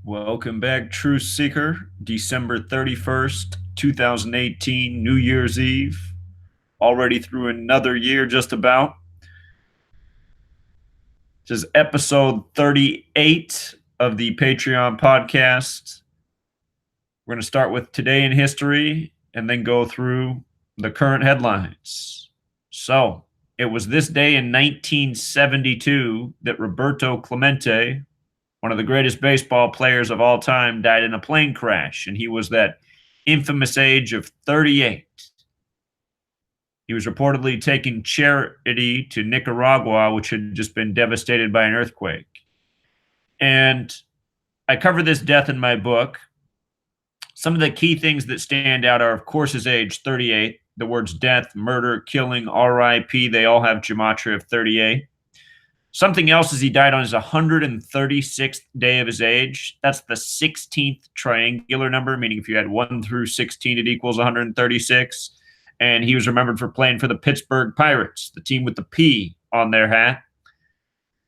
Welcome back, Truth Seeker. December 31st, 2018, New Year's Eve. Already through another year, just about. This is episode 38 of the Patreon podcast. We're going to start with Today in History and then go through the current headlines. So, it was this day in 1972 that Roberto Clemente, one of the greatest baseball players of all time, died in a plane crash, and he was that infamous age of 38. He was reportedly taking charity to Nicaragua, which had just been devastated by an earthquake. And I cover this death in my book. Some of the key things that stand out are, of course, his age, 38. The words death, murder, killing, RIP, they all have gematria of 38. Something else is he died on his 136th day of his age. That's the 16th triangular number, meaning if you had 1 through 16, it equals 136. And he was remembered for playing for the Pittsburgh Pirates, the team with the P on their hat.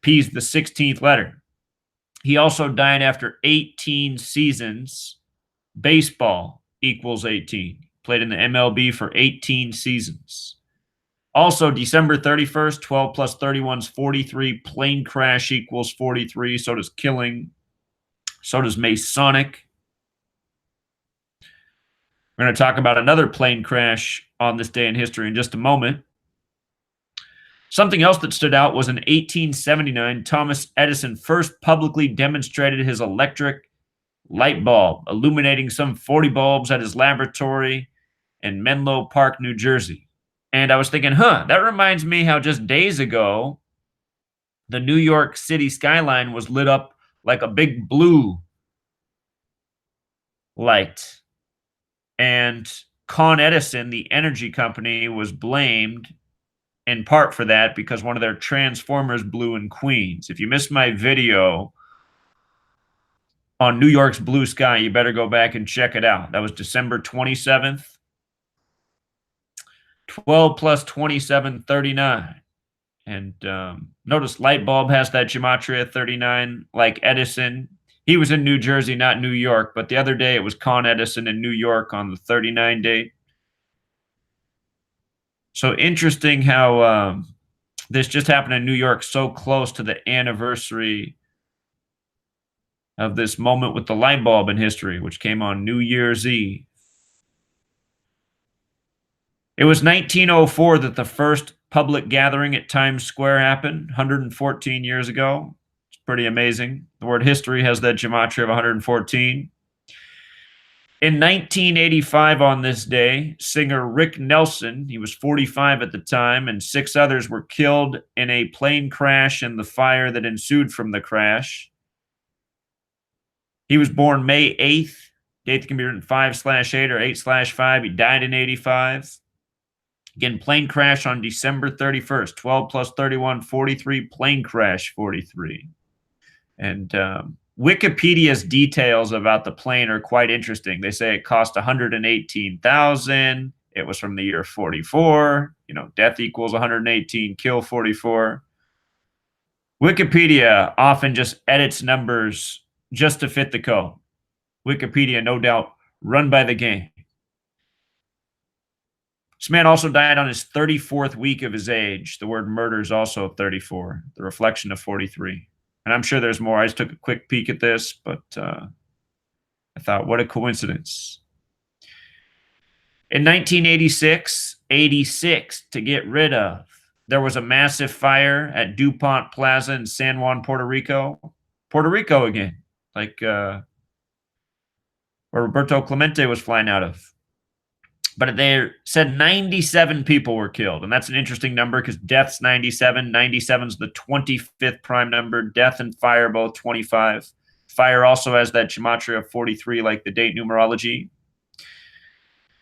P's the 16th letter. He also died after 18 seasons. Baseball equals 18. Played in the MLB for 18 seasons. Also, December 31st, 12 plus 31 is 43. Plane crash equals 43. So does killing. So does Masonic. We're going to talk about another plane crash on this day in history in just a moment. Something else that stood out was in 1879, Thomas Edison first publicly demonstrated his electric light bulb, illuminating some 40 bulbs at his laboratory in Menlo Park, New Jersey. And I was thinking, that reminds me how just days ago, the New York City skyline was lit up like a big blue light. And Con Edison, the energy company, was blamed in part for that because one of their transformers blew in Queens. If you missed my video on New York's blue sky, you better go back and check it out. That was December 27th. 12 plus 27, 39. And notice light bulb has that gematria 39, like Edison. He was in New Jersey, not New York, but the other day it was Con Edison in New York on the 39 date. So interesting how this just happened in New York, so close to the anniversary of this moment with the light bulb in history, which came on New Year's Eve. It was 1904 that the first public gathering at Times Square happened, 114 years ago. It's pretty amazing. The word history has that gematria of 114. In 1985 on this day, singer Rick Nelson, he was 45 at the time, and 6 others were killed in a plane crash and the fire that ensued from the crash. He was born May 8th. Date can be written 5/8 or 8/5. He died in 85. Again, plane crash on December 31st, 12 plus 31, 43, plane crash 43. And Wikipedia's details about the plane are quite interesting. They say it cost $118,000. It was from the year 44. Death equals 118, kill 44. Wikipedia often just edits numbers just to fit the code. Wikipedia, no doubt, run by the game. This man also died on his 34th week of his age. The word murder is also 34, the reflection of 43. And I'm sure there's more. I just took a quick peek at this, but I thought, what a coincidence. In 1986, to get rid of, there was a massive fire at DuPont Plaza in San Juan, Puerto Rico. Puerto Rico again, like where Roberto Clemente was flying out of. But they said 97 people were killed. And that's an interesting number because death's 97. 97 is the 25th prime number. Death and fire both 25. Fire also has that gematria of 43, like the date numerology.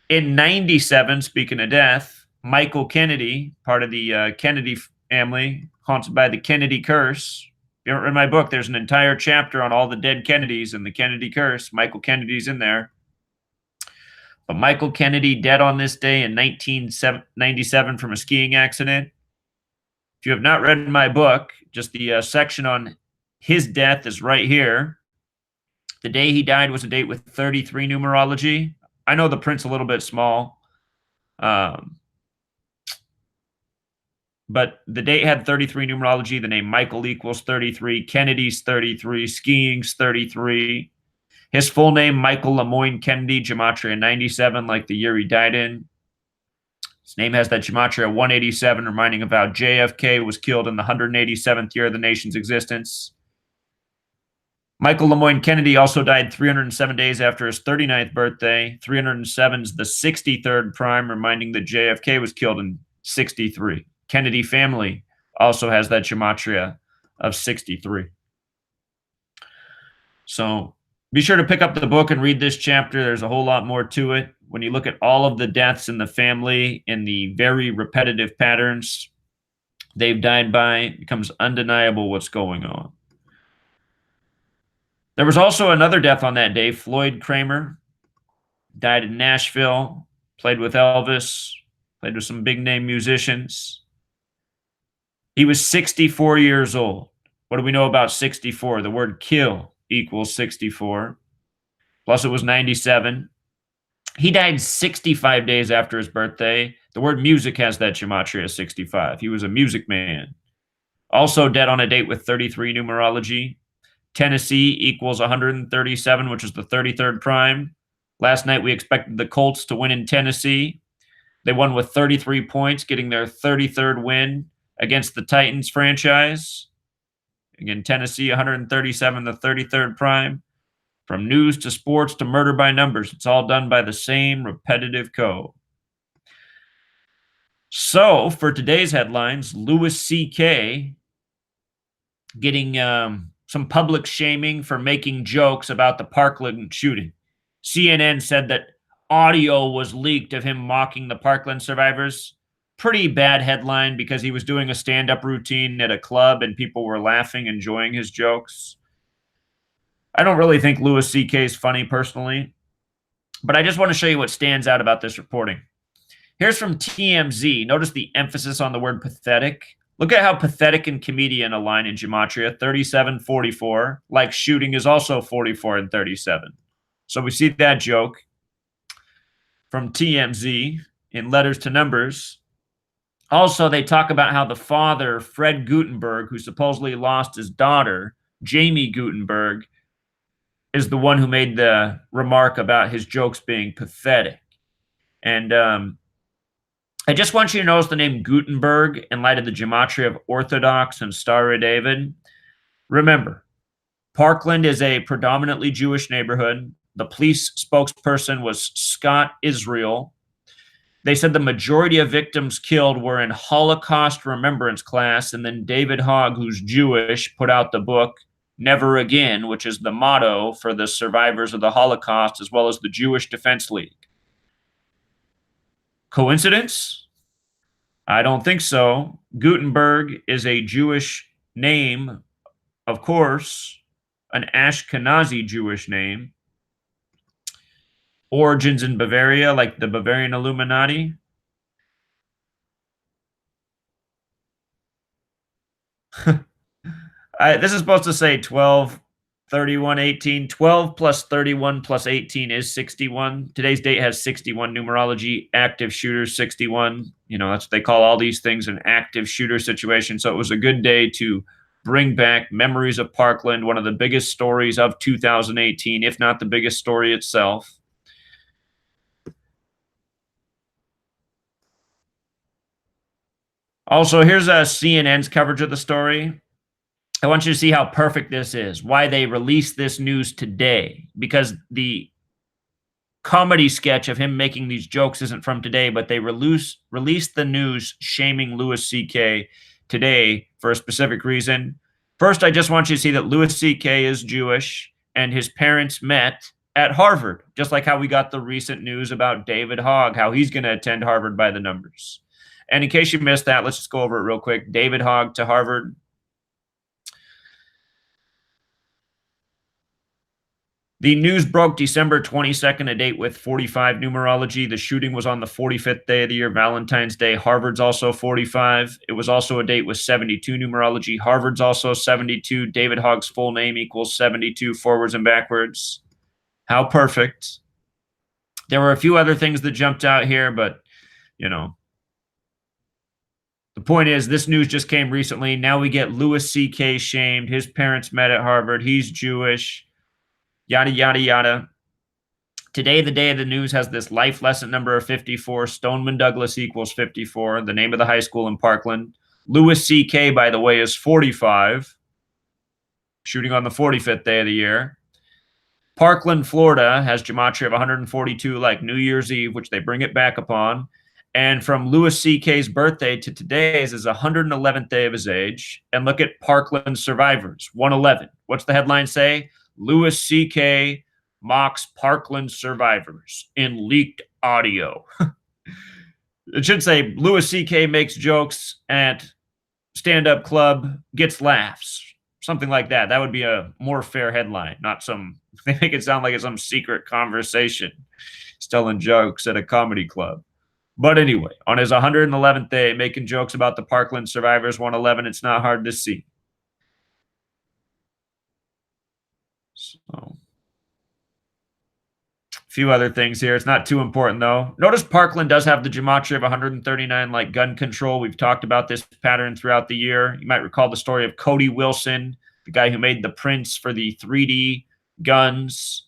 In 97, speaking of death, Michael Kennedy, part of the Kennedy family, haunted by the Kennedy curse. If you haven't read my book, there's an entire chapter on all the dead Kennedys and the Kennedy curse. Michael Kennedy's in there. But Michael Kennedy dead on this day in 1997 from a skiing accident. If you have not read my book, just the section on his death is right here. The day he died was a date with 33 numerology. I know the print's a little bit small, but the date had 33 numerology. The name Michael equals 33. Kennedy's 33. Skiing's 33. His full name, Michael Lemoyne Kennedy, Gematria 97, like the year he died in. His name has that Gematria 187, reminding of how JFK was killed in the 187th year of the nation's existence. Michael Lemoyne Kennedy also died 307 days after his 39th birthday. 307 is the 63rd prime, reminding that JFK was killed in 63. Kennedy family also has that gematria of 63. So be sure to pick up the book and read this chapter. There's a whole lot more to it. When you look at all of the deaths in the family and the very repetitive patterns they've died by, it becomes undeniable what's going on. There was also another death on that day. Floyd Kramer died in Nashville, played with Elvis, played with some big name musicians. He was 64 years old. What do we know about 64? The word kill equals 64. Plus it was 97. He died 65 days after his birthday. The word music has that gematria 65. He was a music man. Also dead on a date with 33 numerology. Tennessee equals 137, which is the 33rd prime. Last night we expected the Colts to win in Tennessee. They won with 33 points, getting their 33rd win against the Titans franchise. Again, Tennessee 137, the 33rd prime. From news to sports to murder by numbers, it's all done by the same repetitive code. So for today's headlines, Louis C.K. getting some public shaming for making jokes about the Parkland shooting. CNN said that audio was leaked of him mocking the Parkland survivors. Pretty bad headline because he was doing a stand-up routine at a club and people were laughing, enjoying his jokes. I don't really think Louis C.K. is funny personally, but I just want to show you what stands out about this reporting. Here's from TMZ. Notice the emphasis on the word pathetic. Look at how pathetic and comedian align in gematria, 37, 44. Like shooting is also 44 and 37. So we see that joke from TMZ in letters to numbers. Also, they talk about how the father, Fred Gutenberg, who supposedly lost his daughter, Jamie Gutenberg, is the one who made the remark about his jokes being pathetic. And I just want you to notice the name Gutenberg in light of the gematria of Orthodox and Star of David. Remember, Parkland is a predominantly Jewish neighborhood. The police spokesperson was Scott Israel. They said the majority of victims killed were in Holocaust remembrance class, and then David Hogg, who's Jewish, put out the book Never Again, which is the motto for the survivors of the Holocaust, as well as the Jewish Defense League. Coincidence? I don't think so. Gutenberg is a Jewish name, of course, an Ashkenazi Jewish name. Origins in Bavaria, like the Bavarian Illuminati. This is supposed to say 12, 31, 18. 12 plus 31 plus 18 is 61. Today's date has 61 numerology. Active shooters, 61. You know, that's what they call all these things, an active shooter situation. So it was a good day to bring back memories of Parkland, one of the biggest stories of 2018, if not the biggest story itself. Also, here's CNN's coverage of the story. I want you to see how perfect this is, why they released this news today, because the comedy sketch of him making these jokes isn't from today, but they released the news shaming Louis C.K. today for a specific reason. First, I just want you to see that Louis C.K. is Jewish and his parents met at Harvard, just like how we got the recent news about David Hogg, how he's going to attend Harvard by the numbers. And in case you missed that, let's just go over it real quick. David Hogg to Harvard. The news broke December 22nd, a date with 45 numerology. The shooting was on the 45th day of the year, Valentine's Day. Harvard's also 45. It was also a date with 72 numerology. Harvard's also 72. David Hogg's full name equals 72 forwards and backwards. How perfect. There were a few other things that jumped out here, but, you know, the point is, this news just came recently. Now we get Louis C.K. shamed. His parents met at Harvard. He's Jewish. Yada, yada, yada. Today, the day of the news has this life lesson number of 54. Stoneman Douglas equals 54, the name of the high school in Parkland. Louis C.K., by the way, is 45, shooting on the 45th day of the year. Parkland, Florida, has gematria of 142, like New Year's Eve, which they bring it back upon. And from Louis C.K.'s birthday to today's is 111th day of his age. And look at Parkland survivors, 111. What's the headline say? Louis C.K. mocks Parkland survivors in leaked audio. It should say Louis C.K. makes jokes at stand-up club, gets laughs. Something like that. That would be a more fair headline, not some, they make it sound like it's some secret conversation. He's telling jokes at a comedy club. But anyway, on his 111th day, making jokes about the Parkland survivors 111, it's not hard to see. So, a few other things here. It's not too important, though. Notice Parkland does have the gematria of 139, like gun control. We've talked about this pattern throughout the year. You might recall the story of Cody Wilson, the guy who made the prints for the 3D guns.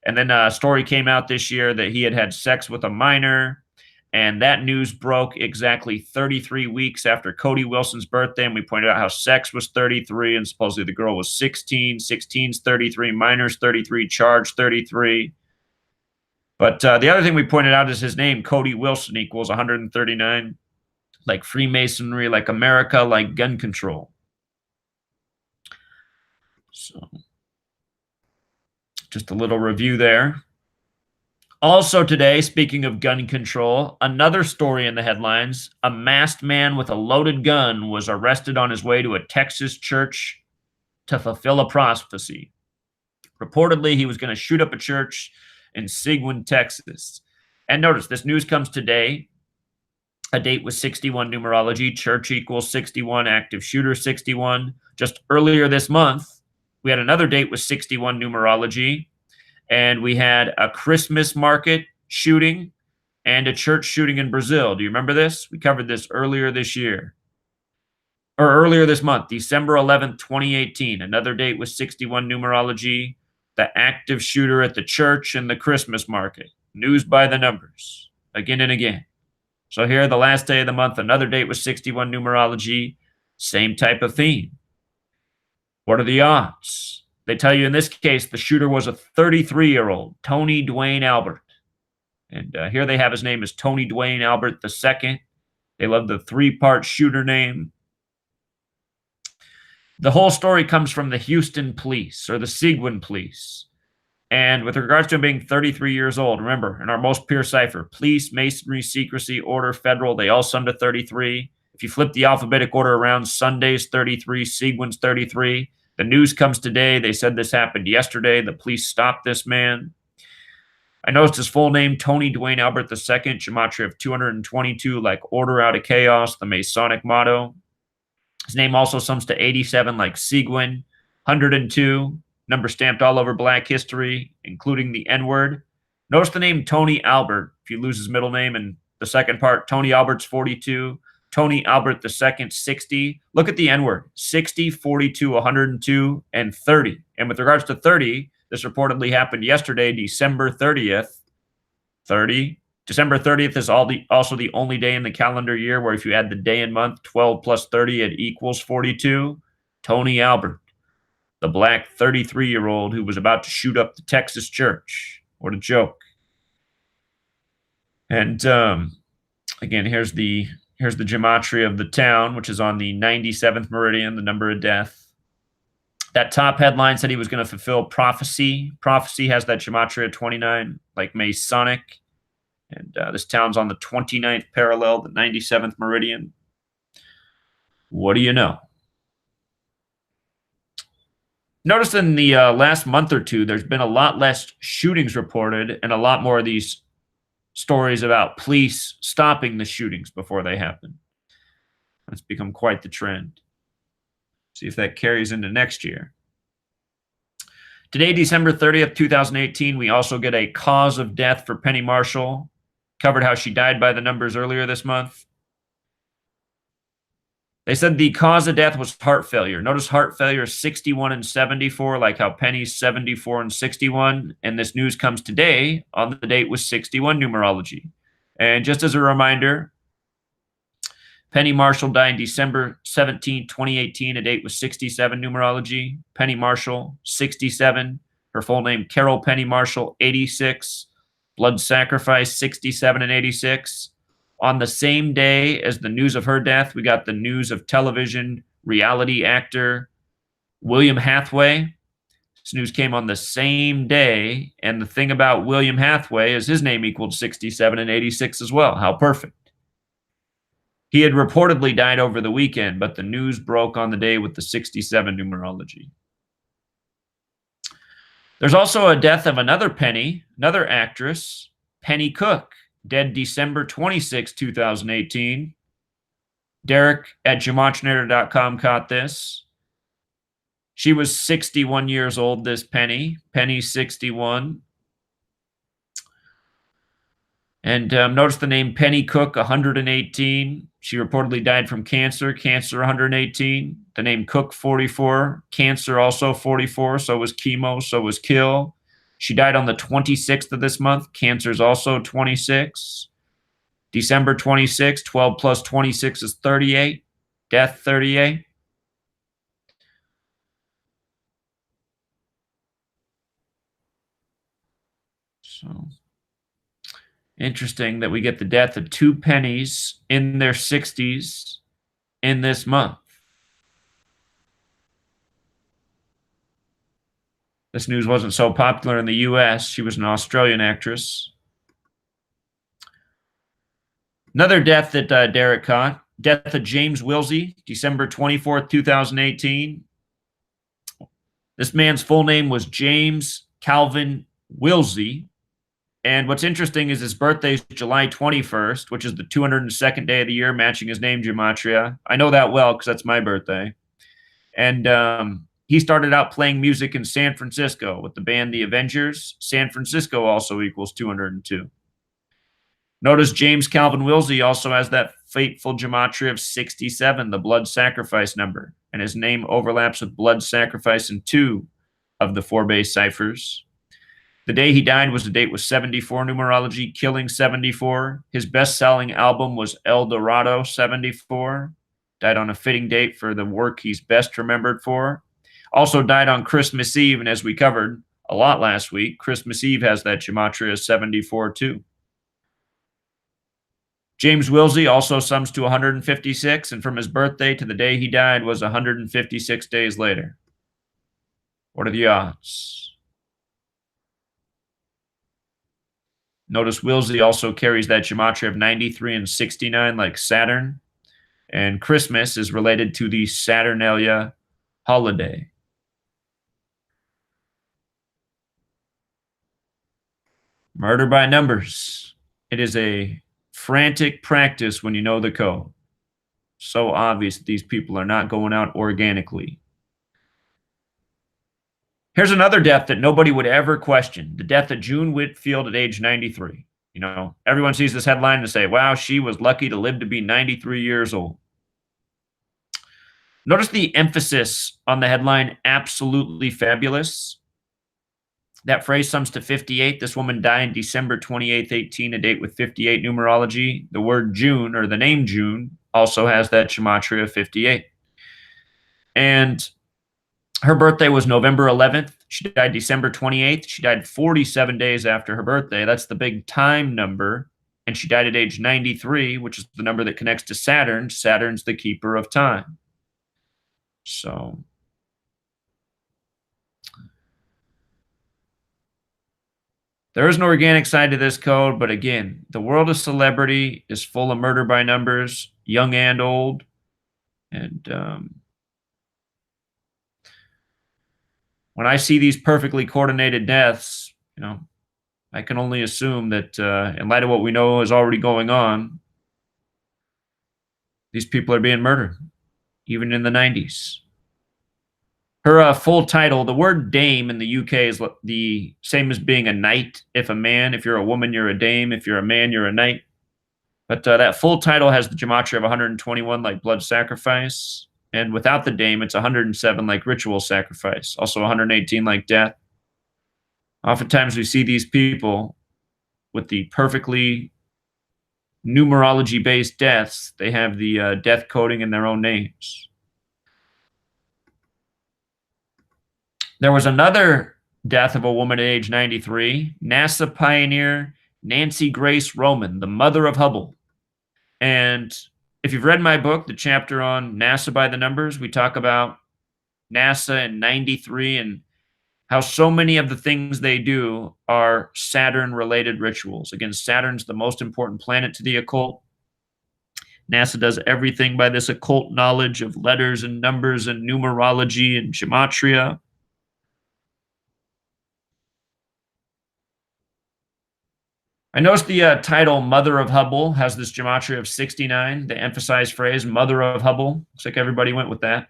And then a story came out this year that he had had sex with a minor. And that news broke exactly 33 weeks after Cody Wilson's birthday. And we pointed out how sex was 33 and supposedly the girl was 16. 16's 33, minor's 33, charge 33. But the other thing we pointed out is his name, Cody Wilson, equals 139. Like Freemasonry, like America, like gun control. So, just a little review there. Also today, speaking of gun control, another story in the headlines. A masked man with a loaded gun was arrested on his way to a Texas church to fulfill a prophecy. Reportedly, he was going to shoot up a church in Seguin, Texas. And notice, this news comes today. A date with 61 numerology, church equals 61, active shooter 61. Just earlier this month, we had another date with 61 numerology. And we had a Christmas market shooting and a church shooting in Brazil. Do you remember this? We covered this earlier this year. Or earlier this month, December 11th, 2018. Another date with 61 numerology, the active shooter at the church and the Christmas market. News by the numbers, again and again. So here, the last day of the month, another date with 61 numerology, same type of theme. What are the odds? They tell you in this case, the shooter was a 33-year-old, Tony Dwayne Albert. And here they have his name as Tony Dwayne Albert II. They love the three-part shooter name. The whole story comes from the Houston police, or the Seguin police. And with regards to him being 33 years old, remember, in our most pure cipher, police, masonry, secrecy, order, federal, they all sum to 33. If you flip the alphabetic order around, Sunday's 33, Seguin's 33. The news comes today. They said this happened yesterday. The police stopped this man. I noticed his full name, Tony Dwayne Albert II, gematria of 222, like order out of chaos, the Masonic motto. His name also sums to 87, like Seguin, 102, number stamped all over Black history, including the N-word. Notice the name Tony Albert. If you lose his middle name in the second part, Tony Albert's 42. Tony Albert II, 60. Look at the N-word, 60, 42, 102, and 30. And with regards to 30, this reportedly happened yesterday, December 30th. 30. December 30th is also the only day in the calendar year where if you add the day and month, 12 plus 30, it equals 42. Tony Albert, the Black 33-year-old who was about to shoot up the Texas church. What a joke. And again, here's the gematria of the town, which is on the 97th meridian, the number of death. That top headline said he was going to fulfill prophecy. Prophecy has that gematria 29, like Masonic. And this town's on the 29th parallel, the 97th meridian. What do you know? Notice in the last month or two, there's been a lot less shootings reported and a lot more of these stories about police stopping the shootings before they happen. That's become quite the trend. See if that carries into next year. Today, December 30th, 2018, we also get a cause of death for Penny Marshall. Covered how she died by the numbers earlier this month. They said the cause of death was heart failure. Notice heart failure is 61 and 74, like how Penny's 74 and 61. And this news comes today on the date with 61 numerology. And just as a reminder, Penny Marshall died December 17, 2018, a date with 67 numerology. Penny Marshall, 67. Her full name, Carol Penny Marshall, 86. Blood sacrifice, 67 and 86. On the same day as the news of her death, we got the news of television reality actor William Hathaway. This news came on the same day, and the thing about William Hathaway is his name equaled 67 and 86 as well. How perfect. He had reportedly died over the weekend, but the news broke on the day with the 67 numerology. There's also a death of another Penny, another actress, Penny Cook, dead December 26, 2018. Derek at Gematria.com caught this. She was 61 years old, this Penny. Penny 61. And notice the name Penny Cook, 118. She reportedly died from cancer, cancer 118. The name Cook, 44. Cancer also 44, so was chemo, so was kill. She died on the 26th of this month. Cancer is also 26. December 26, 12 plus 26 is 38. Death 38. So interesting that we get the death of two Pennies in their 60s in this month. This news wasn't so popular in the US. She was an Australian actress. Another death that Derek caught. Death of James Wilsey, December 24th, 2018. This man's full name was James Calvin Wilsey. And what's interesting is his birthday is July 21st, which is the 202nd day of the year, matching his name, Gematria. I know that well because that's my birthday. And he started out playing music in San Francisco with the band The Avengers. San Francisco also equals 202. Notice James Calvin Wilsey also has that fateful gematria of 67, the blood sacrifice number, and his name overlaps with blood sacrifice in 2 of the 4 base ciphers. The day he died was the date with 74 numerology, killing 74. His best-selling album was El Dorado 74. Died on a fitting date for the work he's best remembered for. Also died on Christmas Eve, and as we covered a lot last week, Christmas Eve has that gematria 74 too. James Wilsey also sums to 156, and from his birthday to the day he died was 156 days later. What are the odds? Notice Wilsey also carries that gematria of 93 and 69 like Saturn, and Christmas is related to the Saturnalia holiday. Murder by numbers. It is a frantic practice when you know the code. So obvious that these people are not going out organically. Here's another death that nobody would ever question. The death of June Whitfield at age 93. You know, everyone sees this headline and say, wow, she was lucky to live to be 93 years old. Notice the emphasis on the headline, absolutely fabulous. That phrase sums to 58. This woman died December 28th, 18, a date with 58 numerology. The word June, or the name June, also has that gematria of 58. And her birthday was November 11th. She died December 28th. She died 47 days after her birthday. That's the big time number. And she died at age 93, which is the number that connects to Saturn. Saturn's the keeper of time. So there is an organic side to this code, but again, the world of celebrity is full of murder by numbers, young and old. And When I see these perfectly coordinated deaths, I can only assume that, in light of what we know is already going on, these people are being murdered, even in the 90s. Her full title, the word dame in the UK is the same as being a knight. If a man, if you're a woman, you're a dame. If you're a man, you're a knight. But that full title has the gematria of 121, like blood sacrifice. And without the dame, it's 107, like ritual sacrifice. Also 118, like death. Oftentimes we see these people with the perfectly numerology-based deaths. They have the death coding in their own names. There was another death of a woman at age 93, NASA pioneer Nancy Grace Roman, the mother of Hubble. And if you've read my book, the chapter on NASA by the numbers, we talk about NASA in 93 and how so many of the things they do are Saturn-related rituals. Again, Saturn's the most important planet to the occult. NASA does everything by this occult knowledge of letters and numbers and numerology and gematria. I noticed the title Mother of Hubble has this gematria of 69, the emphasized phrase Mother of Hubble. Looks like everybody went with that.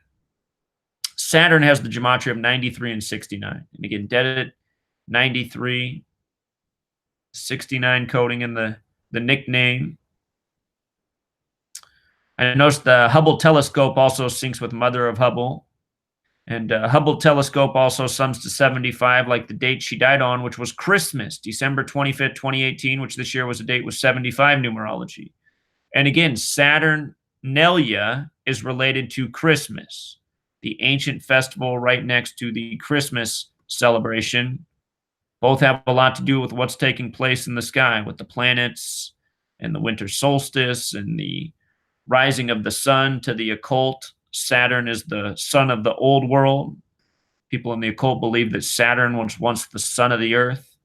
Saturn has the gematria of 93 and 69. And again, dead at 93, 69 coding in the nickname. I noticed the Hubble telescope also syncs with Mother of Hubble. And Hubble telescope also sums to 75, like the date she died on, which was Christmas, December 25th, 2018, which this year was a date with 75 numerology. And again, Saturnalia is related to Christmas, the ancient festival right next to the Christmas celebration. Both have a lot to do with what's taking place in the sky with the planets and the winter solstice and the rising of the sun to the occult. Saturn is the sun of the old world. People in the occult believe that Saturn was once the sun of the earth.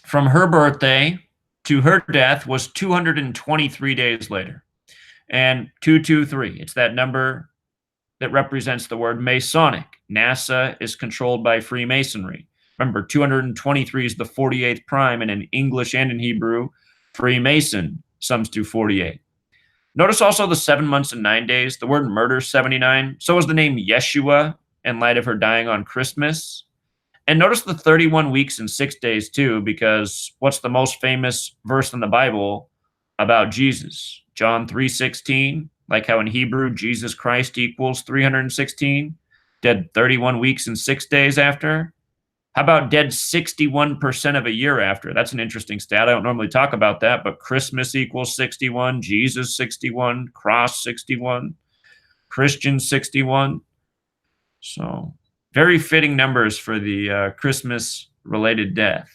From her birthday to her death was 223 days later. And 223, it's that number that represents the word Masonic. NASA is controlled by Freemasonry. Remember, 223 is the 48th prime, and in English and in Hebrew, Freemason sums to 48. Notice also the 7 months and 9 days. The word murder, 79. So is the name Yeshua in light of her dying on Christmas. And notice the 31 weeks and 6 days too, because what's the most famous verse in the Bible about Jesus? John 3:16, like how in Hebrew, Jesus Christ equals 316, dead 31 weeks and 6 days after. How about dead 61% of a year after? That's an interesting stat. I don't normally talk about that, but Christmas equals 61, Jesus 61, cross 61, Christian 61. So very fitting numbers for the Christmas-related death.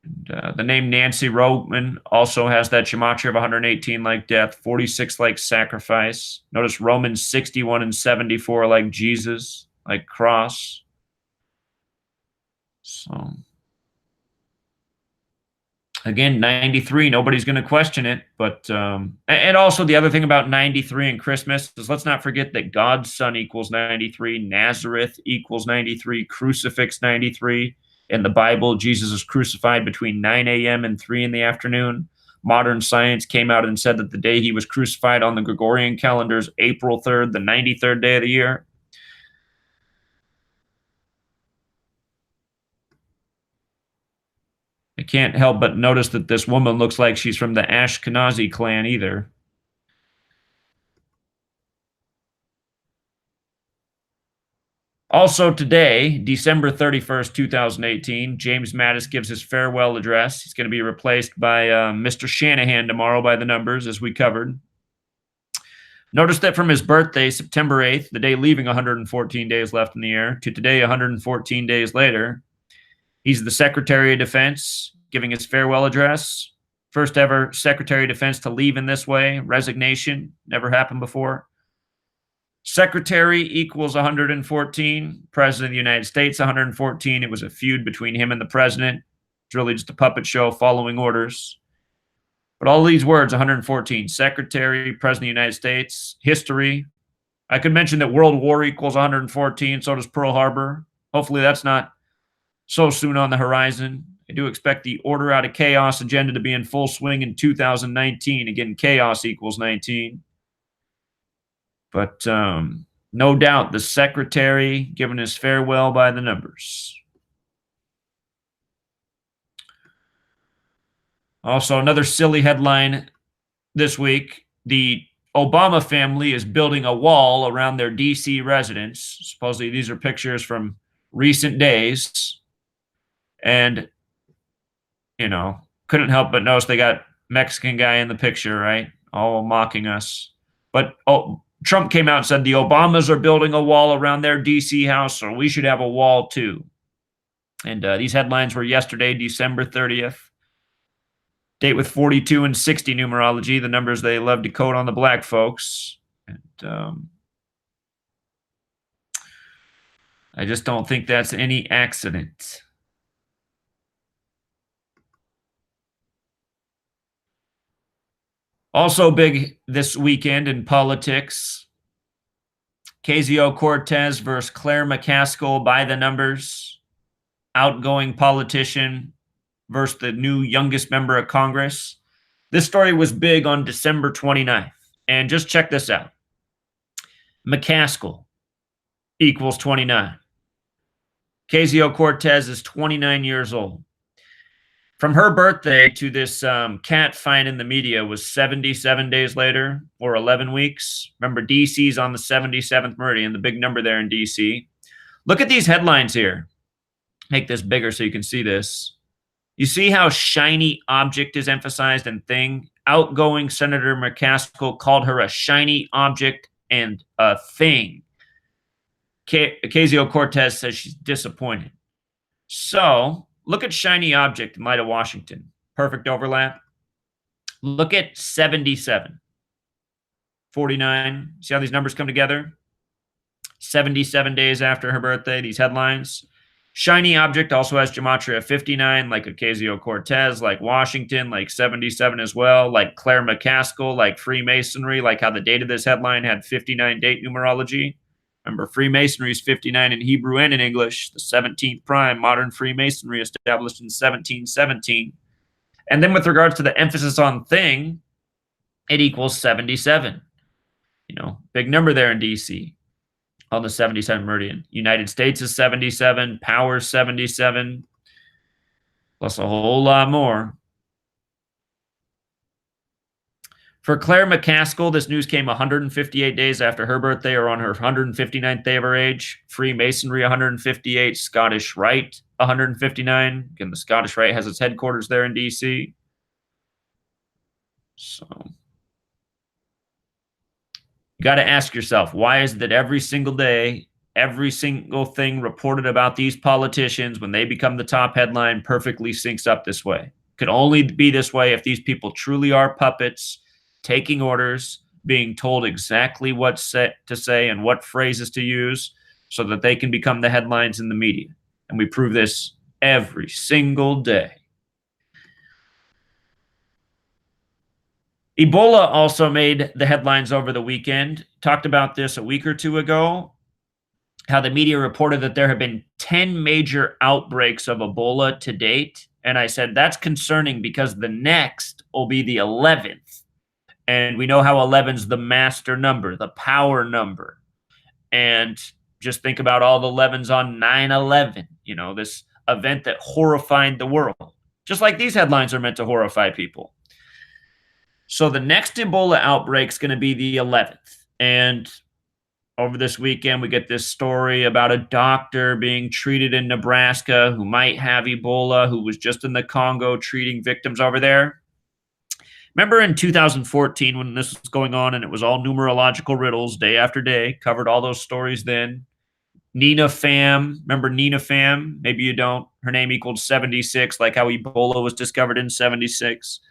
And, the name Nancy Roman also has that gematria of 118 like death, 46 like sacrifice. Notice Romans 61 and 74 like Jesus, like cross. So again, 93, nobody's going to question it. But and also the other thing about 93 and Christmas is let's not forget that God's Son equals 93, Nazareth equals 93, crucifix 93. In the Bible, Jesus is crucified between 9 a.m. and 3 in the afternoon. Modern science came out and said that the day he was crucified on the Gregorian calendar is April 3rd, the 93rd day of the year. I can't help but notice that this woman looks like she's from the Ashkenazi clan either. Also today, December 31st, 2018, James Mattis gives his farewell address. He's going to be replaced by Mr. Shanahan tomorrow by the numbers, as we covered. Notice that from his birthday, September 8th, the day leaving 114 days left in the year, to today, 114 days later, he's the Secretary of Defense giving his farewell address. First ever Secretary of Defense to leave in this way. Resignation. Never happened before. Secretary equals 114. President of the United States, 114. It was a feud between him and the president. It's really just a puppet show following orders. But all these words, 114, secretary, president of the United States, history. I could mention that World War equals 114, so does Pearl Harbor. Hopefully that's not so soon on the horizon. I do expect the order out of chaos agenda to be in full swing in 2019. Again, chaos equals 19. But no doubt the secretary giving his farewell by the numbers. Also, another silly headline this week. The Obama family is building a wall around their D.C. residence. Supposedly, these are pictures from recent days. And, couldn't help but notice they got Mexican guy in the picture, right? All mocking us. But Trump came out and said the Obamas are building a wall around their D.C. house, so we should have a wall too. And these headlines were yesterday, December 30th. Date with 42 and 60 numerology, the numbers they love to code on the black folks. And I just don't think that's any accident. Also big this weekend in politics, Ocasio-Cortez versus Claire McCaskill by the numbers. Outgoing politician versus the new youngest member of Congress. This story was big on December 29th. And just check this out. McCaskill equals 29. Ocasio-Cortez is 29 years old. From her birthday to this cat find in the media was 77 days later, or 11 weeks. Remember, DC's on the 77th meridian, the big number there in DC. Look at these headlines here. Make this bigger so you can see this. You see how shiny object is emphasized and thing? Outgoing Senator McCaskill called her a shiny object and a thing. Ocasio-Cortez says she's disappointed. So, look at shiny object in light of Washington. Perfect overlap. Look at 77. 49. See how these numbers come together? 77 days after her birthday, these headlines. Shiny object also has Gematria 59, like Ocasio-Cortez, like Washington, like 77 as well, like Claire McCaskill, like Freemasonry, like how the date of this headline had 59 date numerology. Remember, Freemasonry is 59 in Hebrew and in English. The 17th prime, modern Freemasonry, established in 1717. And then with regards to the emphasis on thing, it equals 77. Big number there in D.C. on the 77 meridian. United States is 77, power 77, plus a whole lot more. For Claire McCaskill, this news came 158 days after her birthday or on her 159th day of her age. Freemasonry, 158. Scottish Rite, 159. Again, the Scottish Rite has its headquarters there in D.C. So, you got to ask yourself, why is it that every single day, every single thing reported about these politicians when they become the top headline perfectly syncs up this way? Could only be this way if these people truly are puppets, taking orders, being told exactly what to say and what phrases to use so that they can become the headlines in the media. And we prove this every single day. Ebola also made the headlines over the weekend. Talked about this a week or two ago, how the media reported that there have been 10 major outbreaks of Ebola to date. And I said, that's concerning because the next will be the 11th. And we know how 11's the master number, the power number. And just think about all the 11s on 9/11, this event that horrified the world. Just like these headlines are meant to horrify people. So the next Ebola outbreak is going to be the 11th. And over this weekend, we get this story about a doctor being treated in Nebraska who might have Ebola, who was just in the Congo treating victims over there. Remember in 2014 when this was going on and it was all numerological riddles day after day, covered all those stories then. Nina Pham, remember Nina Pham? Maybe you don't. Her name equaled 76, like how Ebola was discovered in 76.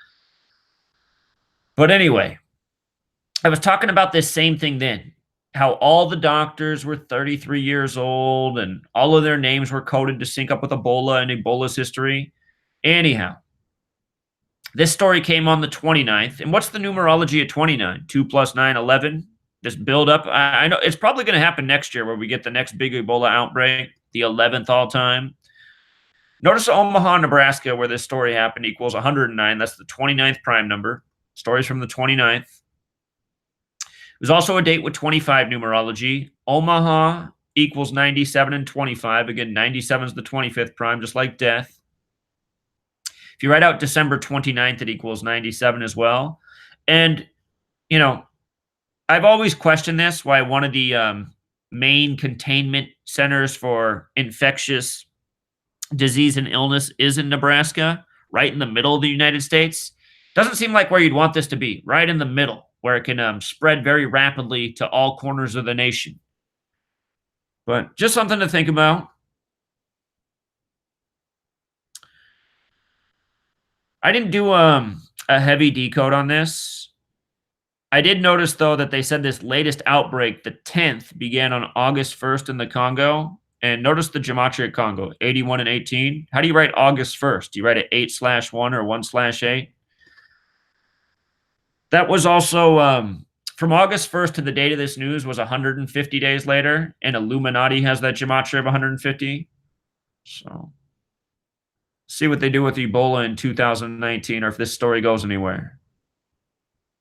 But anyway, I was talking about this same thing then, how all the doctors were 33 years old and all of their names were coded to sync up with Ebola and Ebola's history. Anyhow, this story came on the 29th. And what's the numerology of 29? 2 plus 9, 11. This build up. I know it's probably going to happen next year where we get the next big Ebola outbreak, the 11th all time. Notice Omaha, Nebraska, where this story happened, equals 109. That's the 29th prime number. Stories from the 29th. It was also a date with 25 numerology. Omaha equals 97 and 25. Again, 97 is the 25th prime, just like death. If you write out December 29th, it equals 97 as well. And, you know, I've always questioned this, why one of the main containment centers for infectious disease and illness is in Nebraska, right in the middle of the United States. Doesn't seem like where you'd want this to be, right in the middle, where it can spread very rapidly to all corners of the nation. But just something to think about. I didn't do a heavy decode on this. I did notice, though, that they said this latest outbreak, the 10th, began on August 1st in the Congo. And notice the Gematria Congo, 81 and 18. How do you write August 1st? Do you write it 8/1 or 1/8? That was also from August 1st to the date of this news was 150 days later, and Illuminati has that Gematria of 150. So, see what they do with Ebola in 2019, or if this story goes anywhere.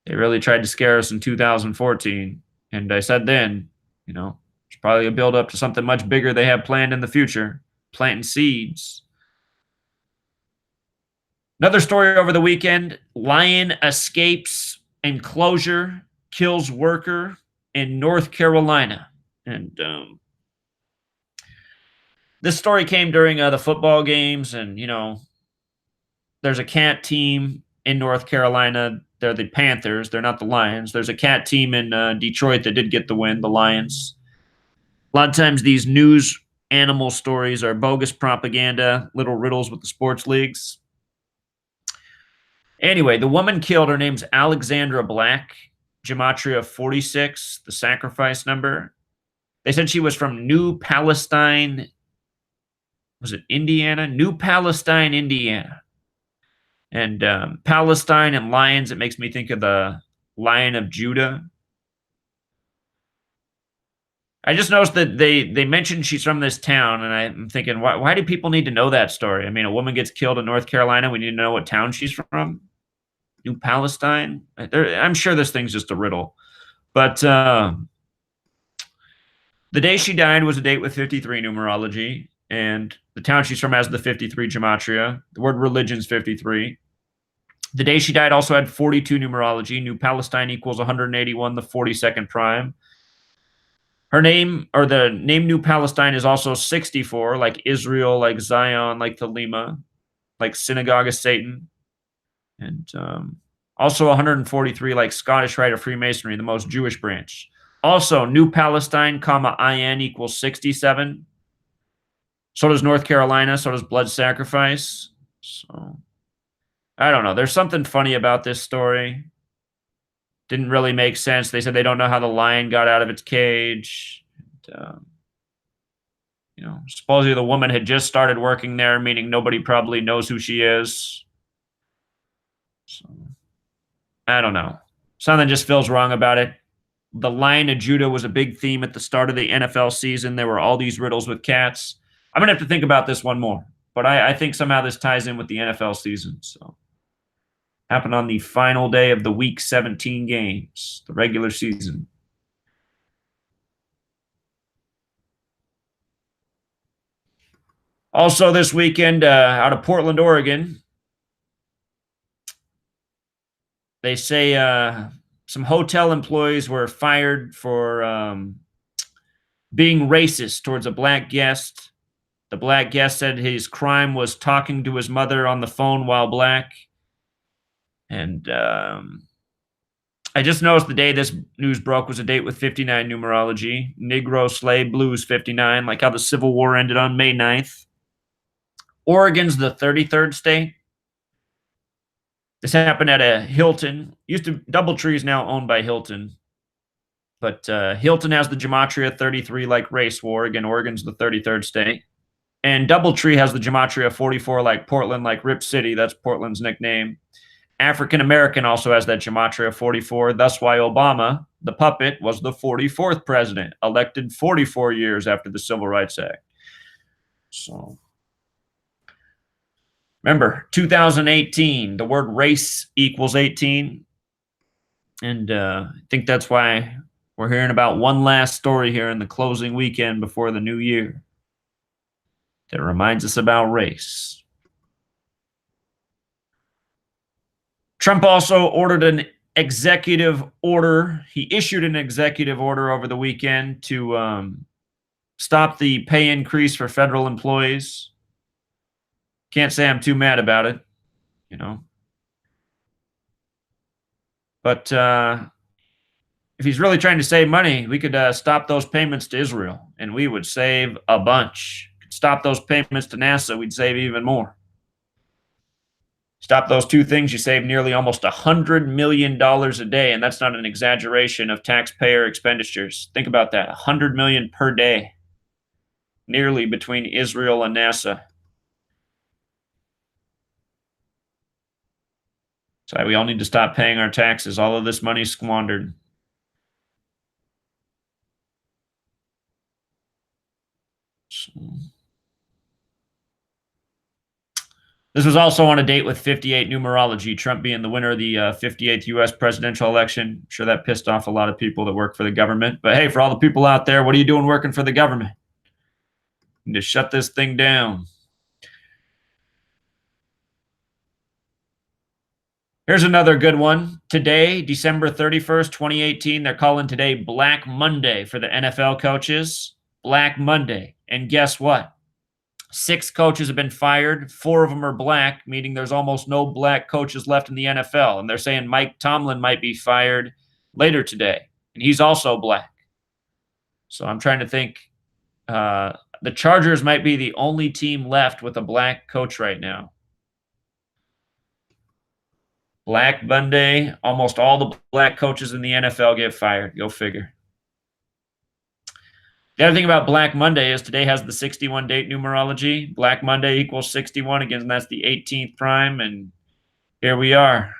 They really tried to scare us in 2014, and I said then, it's probably a build up to something much bigger they have planned in the future, planting seeds. Another story over the weekend, lion escapes enclosure, kills worker in North Carolina. And this story came during the football games, and, there's a cat team in North Carolina. They're the Panthers. They're not the Lions. There's a cat team in Detroit that did get the win, the Lions. A lot of times these news animal stories are bogus propaganda, little riddles with the sports leagues. Anyway, the woman killed, her name's Alexandra Black, Gematria 46, the sacrifice number. They said she was from New Palestine. Was it Indiana? New Palestine, Indiana. And Palestine and lions, it makes me think of the Lion of Judah. I just noticed that they mentioned she's from this town, and I'm thinking, why do people need to know that story? I mean, a woman gets killed in North Carolina. We need to know what town she's from. New Palestine. I'm sure this thing's just a riddle. But the day she died was a date with 53 numerology, and the town she's from has the 53 Gematria. The word religion's 53. The day she died also had 42 numerology. New Palestine equals 181, the 42nd prime. Her name, or the name New Palestine, is also 64, like Israel, like Zion, like Thelema, like Synagogue of Satan. And also 143, like Scottish Rite of Freemasonry, the most Jewish branch. Also, New Palestine, comma, IN equals 67. So does North Carolina. So does blood sacrifice. So, I don't know. There's something funny about this story. Didn't really make sense. They said they don't know how the lion got out of its cage. And, supposedly the woman had just started working there, meaning nobody probably knows who she is. So, I don't know. Something just feels wrong about it. The Lion of Judah was a big theme at the start of the NFL season. There were all these riddles with cats. I'm going to have to think about this one more. But I think somehow this ties in with the NFL season. So, happened on the final day of the Week 17 games, the regular season. Also this weekend, out of Portland, Oregon, they say some hotel employees were fired for being racist towards a black guest. The black guest said his crime was talking to his mother on the phone while black. And I just noticed the day this news broke was a date with 59 numerology. Negro Slave Blues 59, like how the Civil War ended on May 9th. Oregon's the 33rd state. This happened at a Hilton. Doubletree is now owned by Hilton. But Hilton has the Gematria 33, like race war. Again, Oregon's the 33rd state. And Doubletree has the Gematria 44, like Portland, like Rip City. That's Portland's nickname. African American also has that Gematria 44. That's why Obama, the puppet, was the 44th president, elected 44 years after the Civil Rights Act. So remember, 2018, the word race equals 18. And I think that's why we're hearing about one last story here in the closing weekend before the new year that reminds us about race. Trump also ordered an executive order. He issued an executive order over the weekend to stop the pay increase for federal employees. Can't say I'm too mad about it, you know. But if he's really trying to save money, we could stop those payments to Israel, and we would save a bunch. Stop those payments to NASA, we'd save even more. Stop those two things, you save nearly almost $100 million a day, and that's not an exaggeration of taxpayer expenditures. Think about that, $100 million per day, nearly between Israel and NASA. So we all need to stop paying our taxes. All of this money squandered. So. This was also on a date with 58 numerology, Trump being the winner of the 58th U.S. presidential election. I'm sure that pissed off a lot of people that work for the government. But hey, for all the people out there, what are you doing working for the government? You need to shut this thing down. Here's another good one. Today, December 31st, 2018, they're calling today Black Monday for the NFL coaches. Black Monday. And guess what? 6 coaches have been fired. 4 of them are black, meaning there's almost no black coaches left in the NFL. And they're saying Mike Tomlin might be fired later today, and he's also black. So I'm trying to think. The Chargers might be the only team left with a black coach right now. Black Monday, almost all the black coaches in the NFL get fired. Go figure. The other thing about Black Monday is today has the 61 date numerology. Black Monday equals 61. Again, that's the 18th prime. And here we are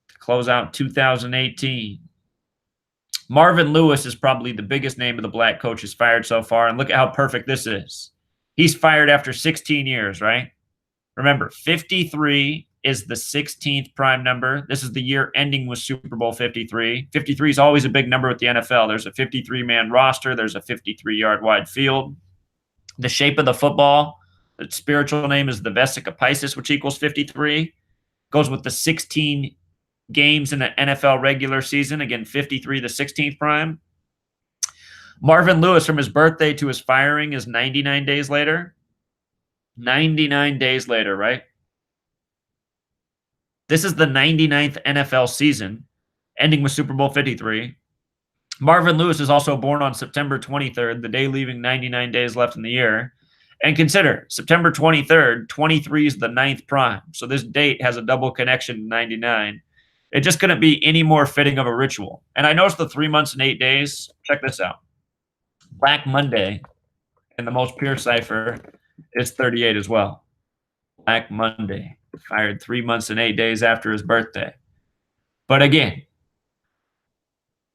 to close out 2018. Marvin Lewis is probably the biggest name of the black coaches fired so far. And look at how perfect this is. He's fired after 16 years, right? Remember, 53 is the 16th prime number. This is the year ending with Super Bowl 53. 53 is always a big number with the NFL. There's a 53-man roster. There's a 53-yard wide field. The shape of the football, its spiritual name is the Vesica Piscis, which equals 53. Goes with the 16 games in the NFL regular season. Again, 53, the 16th prime. Marvin Lewis, from his birthday to his firing, is 99 days later. 99 days later, right? This is the 99th NFL season, ending with Super Bowl 53. Marvin Lewis is also born on September 23rd, the day leaving 99 days left in the year. And consider, September 23rd, 23 is the 9th prime. So this date has a double connection to 99. It just couldn't be any more fitting of a ritual. And I noticed the 3 months and 8 days. Check this out. Black Monday in the most pure cipher is 38 as well. Black Monday, fired 3 months and 8 days after his birthday. But again,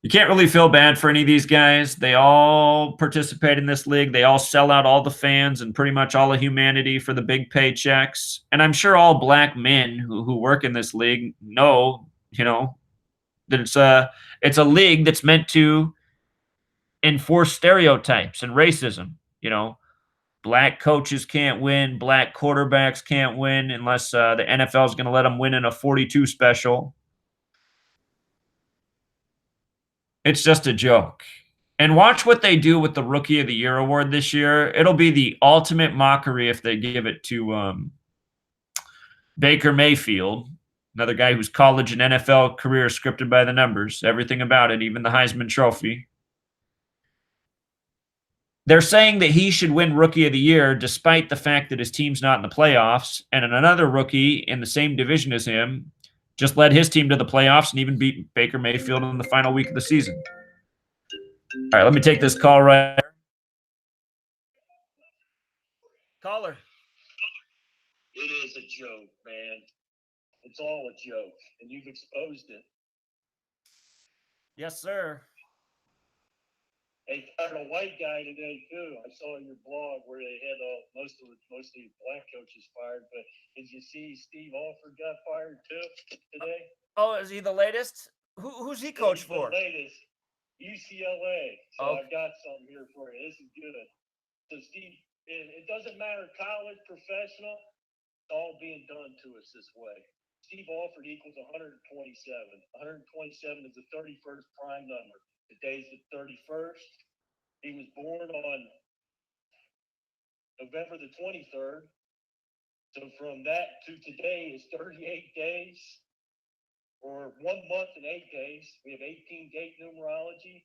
you can't really feel bad for any of these guys. They all participate in this league. They all sell out all the fans and pretty much all of humanity for the big paychecks. And I'm sure all black men who work in this league know, that it's a league that's meant to enforce stereotypes and racism. Black coaches can't win. Black quarterbacks can't win unless the NFL is going to let them win in a 42 special. It's just a joke. And watch what they do with the Rookie of the Year award this year. It'll be the ultimate mockery if they give it to Baker Mayfield, another guy whose college and NFL career is scripted by the numbers, everything about it, even the Heisman Trophy. They're saying that he should win Rookie of the Year despite the fact that his team's not in the playoffs, and another rookie in the same division as him just led his team to the playoffs and even beat Baker Mayfield in the final week of the season. All right, let me take this call right here. Caller. joke, man. It's all a joke, and you've exposed it. Yes, sir. They fired a white guy today too. I saw your blog where they had most of the black coaches fired. But did you see Steve Alford got fired too today? Oh, is he the latest? Who's he coach for? The latest, UCLA. So I got something here for you. This is good. So Steve, it doesn't matter college, professional. It's all being done to us this way. Steve Alford equals 127. 127 is the 31st prime number. Today's the 31st. He was born on November the 23rd. So from that to today is 38 days, or 1 month and 8 days. We have 18 date numerology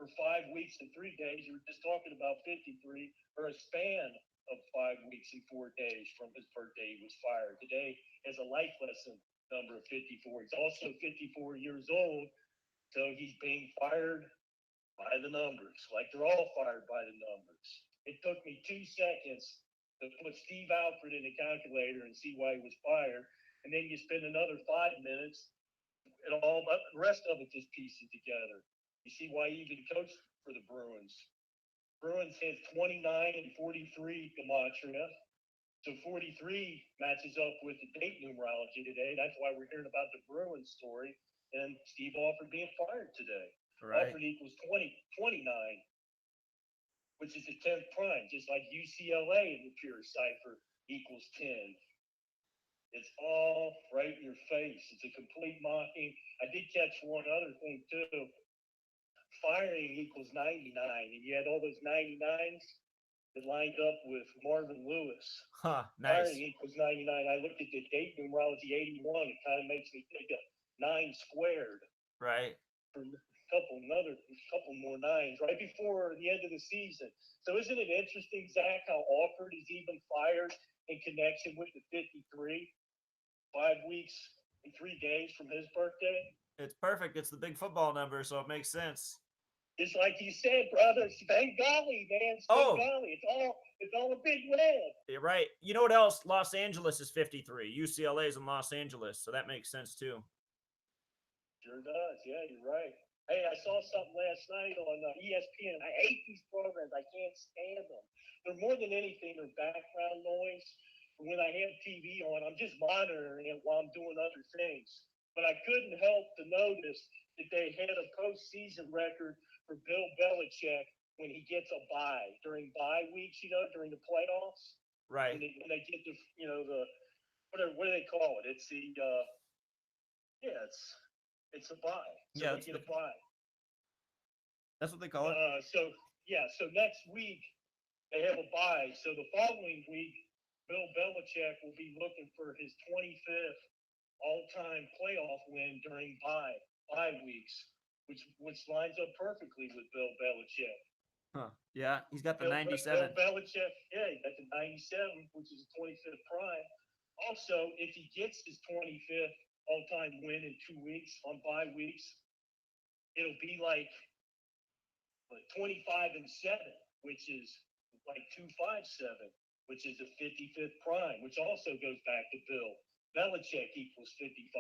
for 5 weeks and 3 days. You were just talking about 53, or a span of 5 weeks and 4 days from his birthday. He was fired. Today is a life lesson number of 54. He's also 54 years old, so he's being fired by the numbers, like they're all fired by the numbers. It took me 2 seconds to put Steve Alford in the calculator and see why he was fired, and then you spend another 5 minutes, and all the rest of it just pieces together. You see why he even coached for the Bruins. Bruins has 29 and 43 Gematria. So 43 matches up with the date numerology today. That's why we're hearing about the Bruins story and Steve Alford being fired today. Right. Alford equals 29, which is the 10th prime, just like UCLA in the pure cipher equals 10. It's all right in your face. It's a complete mocking. I did catch one other thing, too. Firing equals 99, and you had all those 99s that lined up with Marvin Lewis. Huh, nice. Firing equals 99. I looked at the date numerology 81. It kind of makes me think of 9 squared. Right. For a couple more nines right before the end of the season. So isn't it interesting, Zach, how Alford is even fired in connection with the 53? 5 weeks and 3 days from his birthday. It's perfect. It's the big football number, so it makes sense. Just like you said, brother, Bengali, man. Bengali. It's all a big red. You're right. You know what else? Los Angeles is 53. UCLA is in Los Angeles, so that makes sense too. Sure does. Yeah, you're right. Hey, I saw something last night on ESPN. I hate these programs. I can't stand them. They're more than anything, they're background noise. When I have TV on, I'm just monitoring it while I'm doing other things. But I couldn't help to notice that they had a postseason record for Bill Belichick when he gets a bye during bye weeks, during the playoffs. Right. When they get the, what do they call it? It's the, it's a bye. So they get a bye. That's what they call it. So next week they have a bye. So the following week, Bill Belichick will be looking for his 25th all-time playoff win during bye weeks, which lines up perfectly with Bill Belichick. Huh. Yeah, he's got the 97. Bill Belichick, he got the 97, which is the 25th prime. Also, if he gets his 25th all-time win in 2 weeks on bye weeks, it'll be like 25-7, which is like 257. Which is the 55th prime, which also goes back to Bill. Belichick equals 55.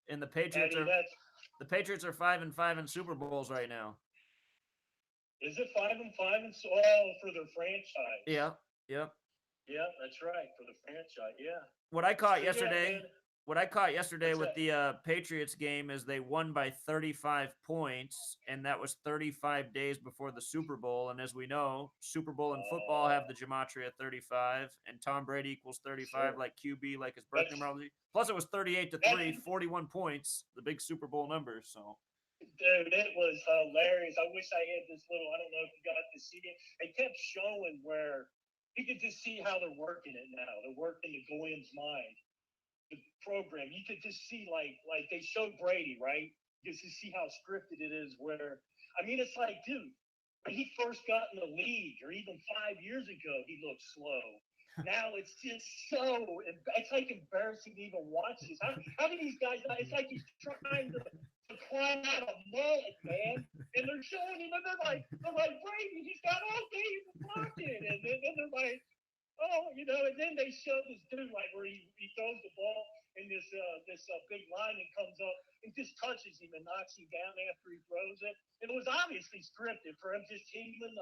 And the Patriots are 5-5 in Super Bowls right now. Is it 5-5 for their franchise? Yeah. Yep. Yeah, that's right, for the franchise. Yeah. What I caught yesterday with the Patriots game is they won by 35 points, and that was 35 days before the Super Bowl. And as we know, Super Bowl and football have the Gematria 35, and Tom Brady equals 35, like QB, like his birth numerology. Plus, it was 38-3, 41 points, the big Super Bowl numbers. So. Dude, it was hilarious. I wish I had this little, I don't know if you got to see it. It kept showing where you could just see how they're working it now. They're working the Goyim's mind. The program, you could just see like they showed Brady, right? Just to see how scripted it is. Where it's like, dude, when he first got in the league, or even 5 years ago, he looked slow. Now it's just it's like embarrassing to even watch this. How do these guys? It's like he's trying to climb out of mud, man. And they're showing him, and they're like, Brady, he's got all day to block it, and then they're like, oh, and then they show this dude like where he throws the ball and this big lineman comes up and just touches him and knocks him down after he throws it. And it was obviously scripted for him just hitting him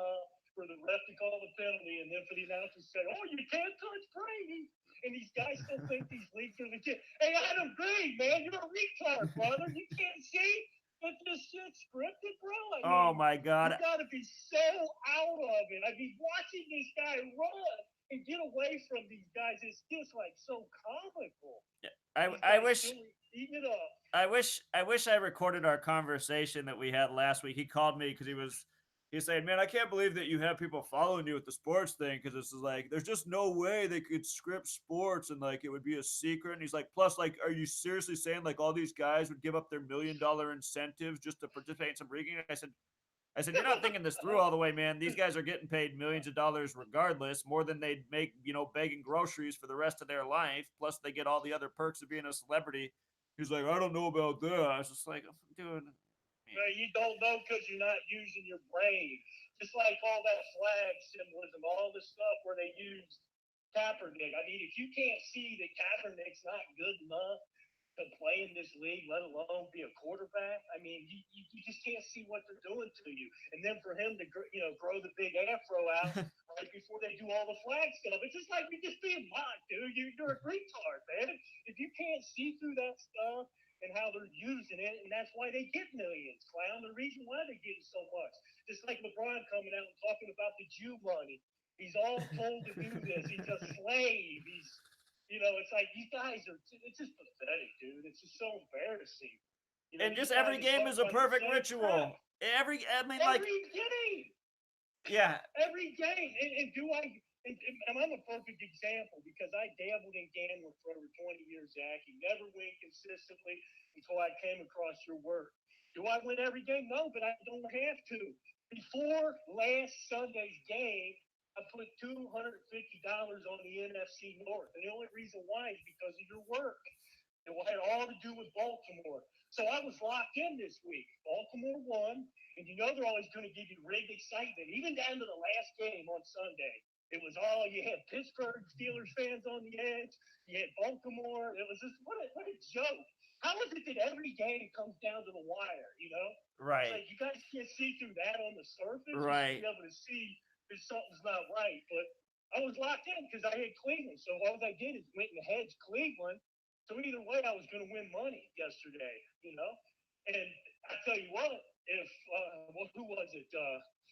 for the ref to call the penalty and then for the announcer to say, "Oh, you can't touch Brady." And these guys still think these leagues are legit. Hey, Adam Green, man, you're a retard, brother. You can't see that this shit's scripted, bro. I mean, Oh my God. you gotta be so out of it. I mean, watching this guy run and get away from these guys is just like so comical. I wish Eat it up. I wish I recorded our conversation that we had last week. He called me because he's saying, "Man, I can't believe that you have people following you with the sports thing because this is like there's just no way they could script sports and like it would be a secret." And he's like, "Plus, like, are you seriously saying like all these guys would give up their $1 million incentives just to participate in some rigging?" I said, "You're not thinking this through all the way, man. These guys are getting paid millions of dollars regardless, more than they'd make, begging groceries for the rest of their life. Plus, they get all the other perks of being a celebrity." He's like, "I don't know about that." I was just like, dude. You don't know because you're not using your brain. Just like all that flag symbolism, all the stuff where they use Kaepernick. I mean, if you can't see that Kaepernick's not good enough to play in this league, let alone be a quarterback. I mean, you just can't see what they're doing to you. And then for him to grow the big afro out right before they do all the flag stuff, it's just like you're just being mocked, dude. You're a retard, man. If you can't see through that stuff and how they're using it, and that's why they get millions, clown. The reason why they're getting so much. Just like LeBron coming out and talking about the Jew money. He's all told to do this. He's a slave. It's like you guys it's just pathetic, dude. It's just so embarrassing. And just every game is a perfect ritual. Every game. Yeah. Every game. And I'm a perfect example because I dabbled in gambling for over 20 years, Zach. You never win consistently until I came across your work. Do I win every game? No, but I don't have to. Before last Sunday's game, I put $250 on the NFC North. And the only reason why is because of your work. It had all to do with Baltimore. So I was locked in this week. Baltimore won, and they're always going to give you rigged excitement, even down to the last game on Sunday. It was all you had Pittsburgh Steelers fans on the edge. You had Baltimore. It was just what a joke. How is it that every game comes down to the wire? Right. It's like you guys can't see through that on the surface. Right. You should be able to see if something's not right. But I was locked in because I had Cleveland. So all I did is went and hedged Cleveland. So either way, I was going to win money yesterday. And I tell you what, if who was it?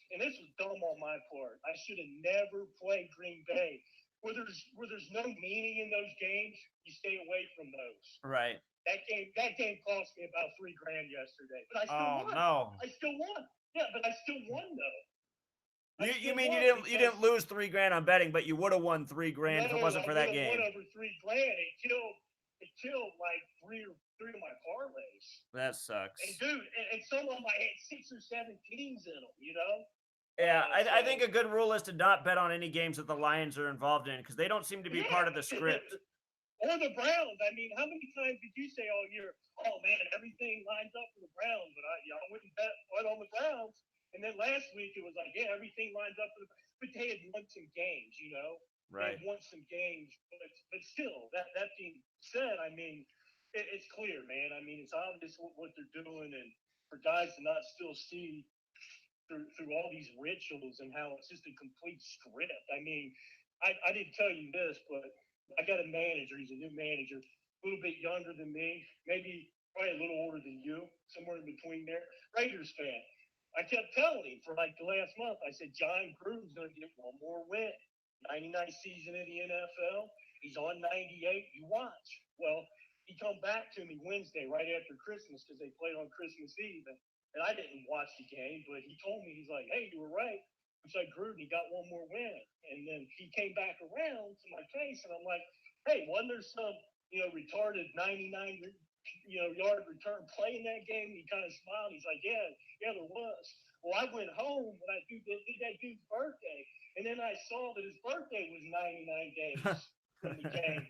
And this was dumb on my part. I should have never played Green Bay. Where there's no meaning in those games, you stay away from those. Right. That game cost me about $3,000 yesterday, but I still won. No. I still won. Yeah, but I still won though. You mean you didn't lose $3,000 on betting, but you would have won $3,000 if it wasn't for that game. I won over $3,000. It killed like three of my parlays. That sucks. And dude, and some of them I had 6 or 7 teams in them. Yeah, I think a good rule is to not bet on any games that the Lions are involved in because they don't seem to be part of the script. Or the Browns. I mean, how many times did you say all year, "Oh man, everything lines up for the Browns," but I wouldn't bet on the Browns. And then last week it was like, yeah, everything lines up for the Browns. But they had won some games, Right. They had won some games, but still, that being said, I mean, it's clear, man. I mean, it's obvious what they're doing, and for guys to not still see through all these rituals and how it's just a complete script. I mean, I didn't tell you this, but I got a manager. He's a new manager, a little bit younger than me, probably a little older than you, somewhere in between there. Raiders fan. I kept telling him for like the last month, I said, John Gruden's going to get one more win. 99 season in the NFL. He's on 98. You watch. Well, he come back to me Wednesday right after Christmas because they played on Christmas Eve. And I didn't watch the game, but he told me, he's like, "Hey, you were right. It's like Gruden, he got one more win." And then he came back around to my case, and I'm like, "Hey, wasn't there some, retarded 99, yard return play in that game?" He kind of smiled. He's like, yeah, there was. Well, I went home when I did that dude's birthday, and then I saw that his birthday was 99 days from the game.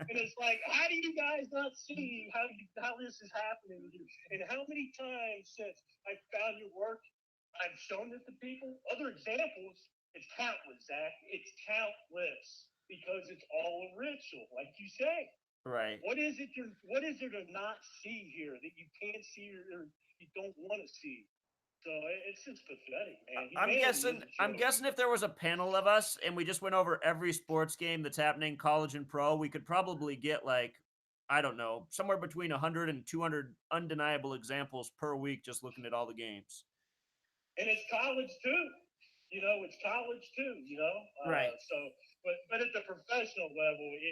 And it's like, how do you guys not see how this is happening to you? And how many times since I found your work, I've shown it to people? Other examples, it's countless, Zach. It's countless. because it's all a ritual, like you say. Right. What is there to not see here that you can't see or you don't want to see? So it's just pathetic, man. I'm Humanity is guessing. a I'm joke. guessing if there was a panel of us and we just went over every sports game that's happening, college and pro, we could probably get like, I don't know, somewhere between 100 and 200 undeniable examples per week just looking at all the games. And it's college too. It's college too. Right. But at the professional level, you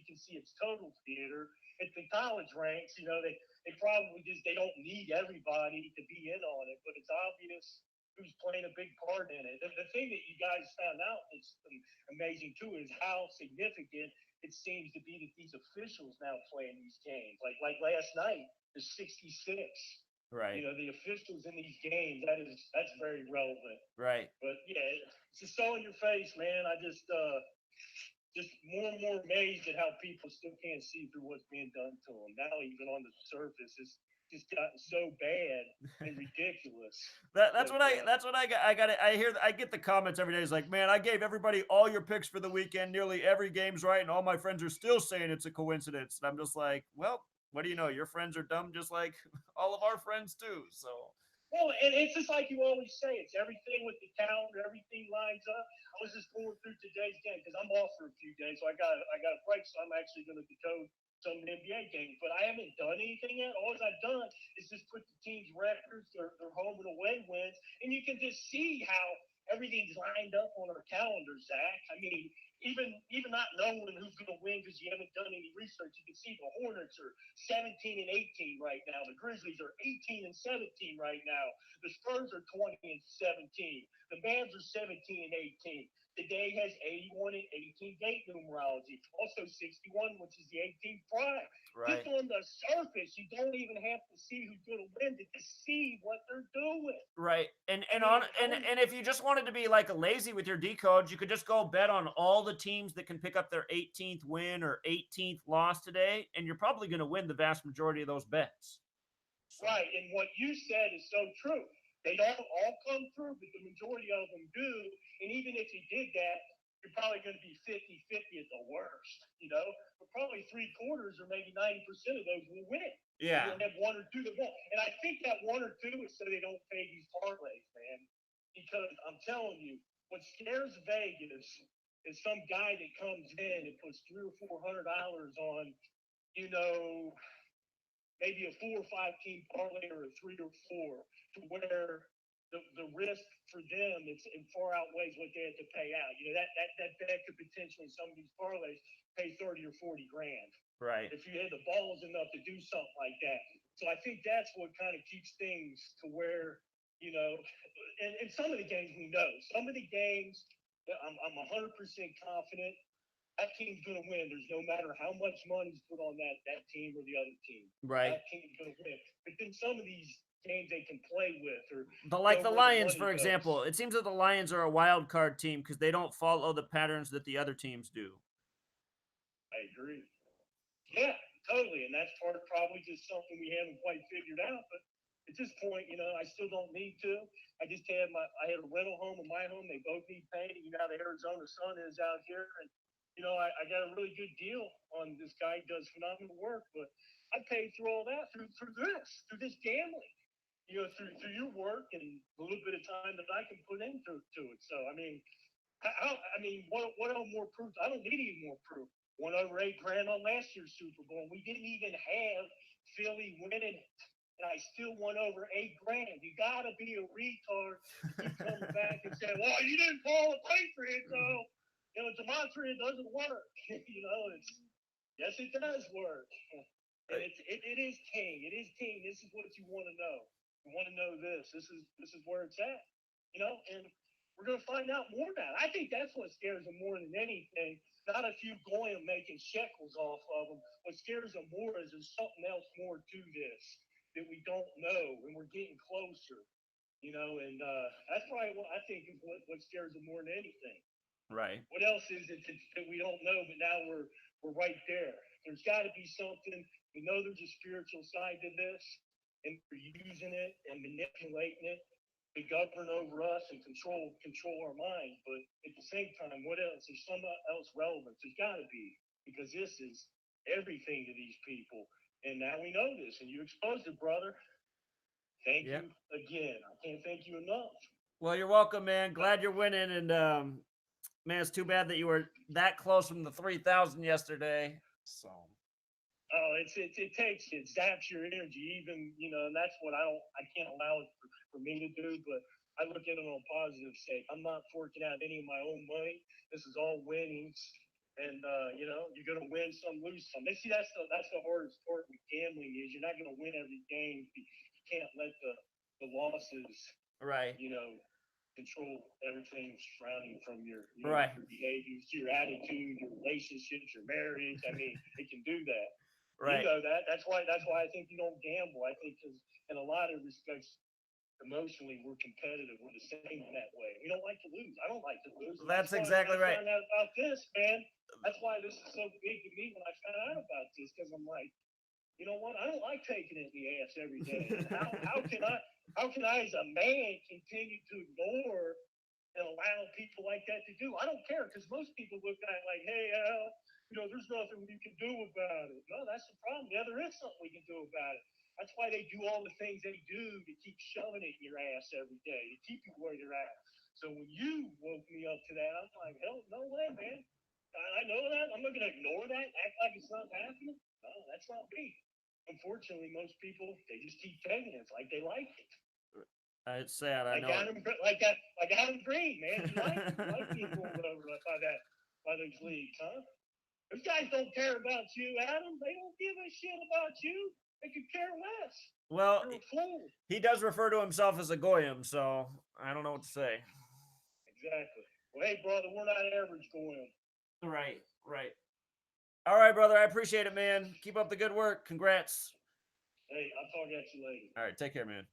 can see it's total theater. At the college ranks, they probably they don't need everybody to be in on it, but it's obvious who's playing a big part in it. The thing that you guys found out that's amazing too is how significant it seems to be that these officials now play in these games. Like last night, the 66. Right. The officials in these games, that's very relevant. Right. But yeah, it's just so in your face, man. I just more and more amazed at how people still can't see through what's being done to them. Now, even on the surface, it's just gotten so bad and ridiculous. That's what I got. I get the comments every day. It's like, man, I gave everybody all your picks for the weekend. Nearly every game's right, and all my friends are still saying it's a coincidence. And I'm just like, well, what do you know? Your friends are dumb, just like all of our friends too. So. Well, and it's just like you always say, it's everything with the calendar, everything lines up. I was just going through today's game because I'm off for a few days, so I got a break, so I'm actually going to decode some NBA games. But I haven't done anything yet. All I've done is just put the team's records, their home and away wins, and you can just see how everything's lined up on our calendar, Zach. I mean, even not knowing who's going to win because you haven't done any research, you can see the Hornets are 17 and 18 right now. The Grizzlies are 18 and 17 right now. The Spurs are 20 and 17. The Mavs are 17 and 18. Today has 81 and 18 gate numerology. Also 61, which is the 18th prime. Right. Just on the surface, you don't even have to see who's going to win to see what they're doing. Right. And if you just wanted to be like lazy with your decodes, you could just go bet on all the teams that can pick up their 18th win or 18th loss today, and you're probably going to win the vast majority of those bets. So. Right. And what you said is so true. They don't all come through, but the majority of them do. And even if you did that, you're probably going to be 50-50 at the worst, but probably 3/4 or maybe 90% of those will win. Yeah. You'll have one or two that won't. And I think that one or two is so they don't pay these parlays, man. Because I'm telling you, what scares Vegas is some guy that comes in and puts $300 or $400 on, maybe a 4 or 5 team parlay or a 3 or 4, to where the risk for them it far outweighs what they have to pay out. That bet could potentially, some of these parlays, pay 30 or 40 grand. Right. If you had the balls enough to do something like that. So I think that's what kind of keeps things to where, and some of the games we know. Some of the games, I'm 100% confident that team's going to win. There's no matter how much money's put on that team or the other team. Right. That team's going to win. But then some of these games they can play with, or the Lions, for example. It seems that the Lions are a wild card team because they don't follow the patterns that the other teams do. I agree. Yeah, totally. And that's probably just something we haven't quite figured out. But at this point, I still don't need to. I just had I had a rental home and my home. They both need painting. How the Arizona sun is out here, and I got a really good deal on this guy. He does phenomenal work, but I paid through all that through this gambling, through your work and a little bit of time that I can put into it. So what more proof? I don't need any more proof. Won over $8 grand on last year's Super Bowl. We didn't even have Philly winning it, and I still won over $8 grand. You gotta be a retard to come back and say, "Well, you didn't call the Patriots, though." Gematria doesn't work. Yes, it does work. And it is king. It is king. This is what you want to know. You want to know this. This is where it's at. And we're going to find out more now. I think that's what scares them more than anything. Not a few goyim making shekels off of them. What scares them more is there's something else more to this that we don't know, and we're getting closer. And that's probably what I think is what scares them more than anything. Right. What else is it that we don't know, but now we're right there? There's got to be something. We know there's a spiritual side to this, and we're using it and manipulating it. to govern over us and control our minds. But at the same time, what else? There's some else relevant. There's got to be, because this is everything to these people. And now we know this, and you exposed it, brother. Thank you again. I can't thank you enough. Well, you're welcome, man. Glad you're winning. And man, it's too bad that you were that close from the 3,000 yesterday. So. Oh, it zaps your energy, even, and that's what I can't allow it for me to do, but I look at it on a positive sake. I'm not forking out any of my own money. This is all winnings, and you're gonna win some, lose some. See, that's the hardest part with gambling is you're not gonna win every game. You can't let the losses, right, control everything surrounding from your, right, your behaviors, your attitude, your relationships, your marriage. I mean, it can do that. Right. You know that. That's why I think you don't gamble. I think because in a lot of respects, emotionally, we're competitive. We're the same in that way. We don't like to lose. I don't like to lose. That's exactly right. I found out about this, man. That's why this is so big to me when I found out about this, because I'm like, you know what? I don't like taking it in the ass every day. How can I as a man continue to ignore and allow people like that to do? I don't care, because most people look at it like, hey, Al, there's nothing we can do about it. No, that's the problem. Yeah, there is something we can do about it. That's why they do all the things they do to keep shoving it in your ass every day, to keep you where you're at. So when you woke me up to that, I'm like, hell, no way, man. I know that. I'm not going to ignore that, act like it's not happening. No, that's not me. Unfortunately, most people, they just keep taking it. It's like they like it. It's sad. I know. Like Adam Green, man. You like being pulled over by those leagues, huh? Those guys don't care about you, Adam. They don't give a shit about you. They could care less. Well, you're a fool. He does refer to himself as a goyim, so I don't know what to say. Exactly. Well, hey, brother, we're not average goyim. Right. All right, brother. I appreciate it, man. Keep up the good work. Congrats. Hey, I'll talk at you later. All right, take care, man.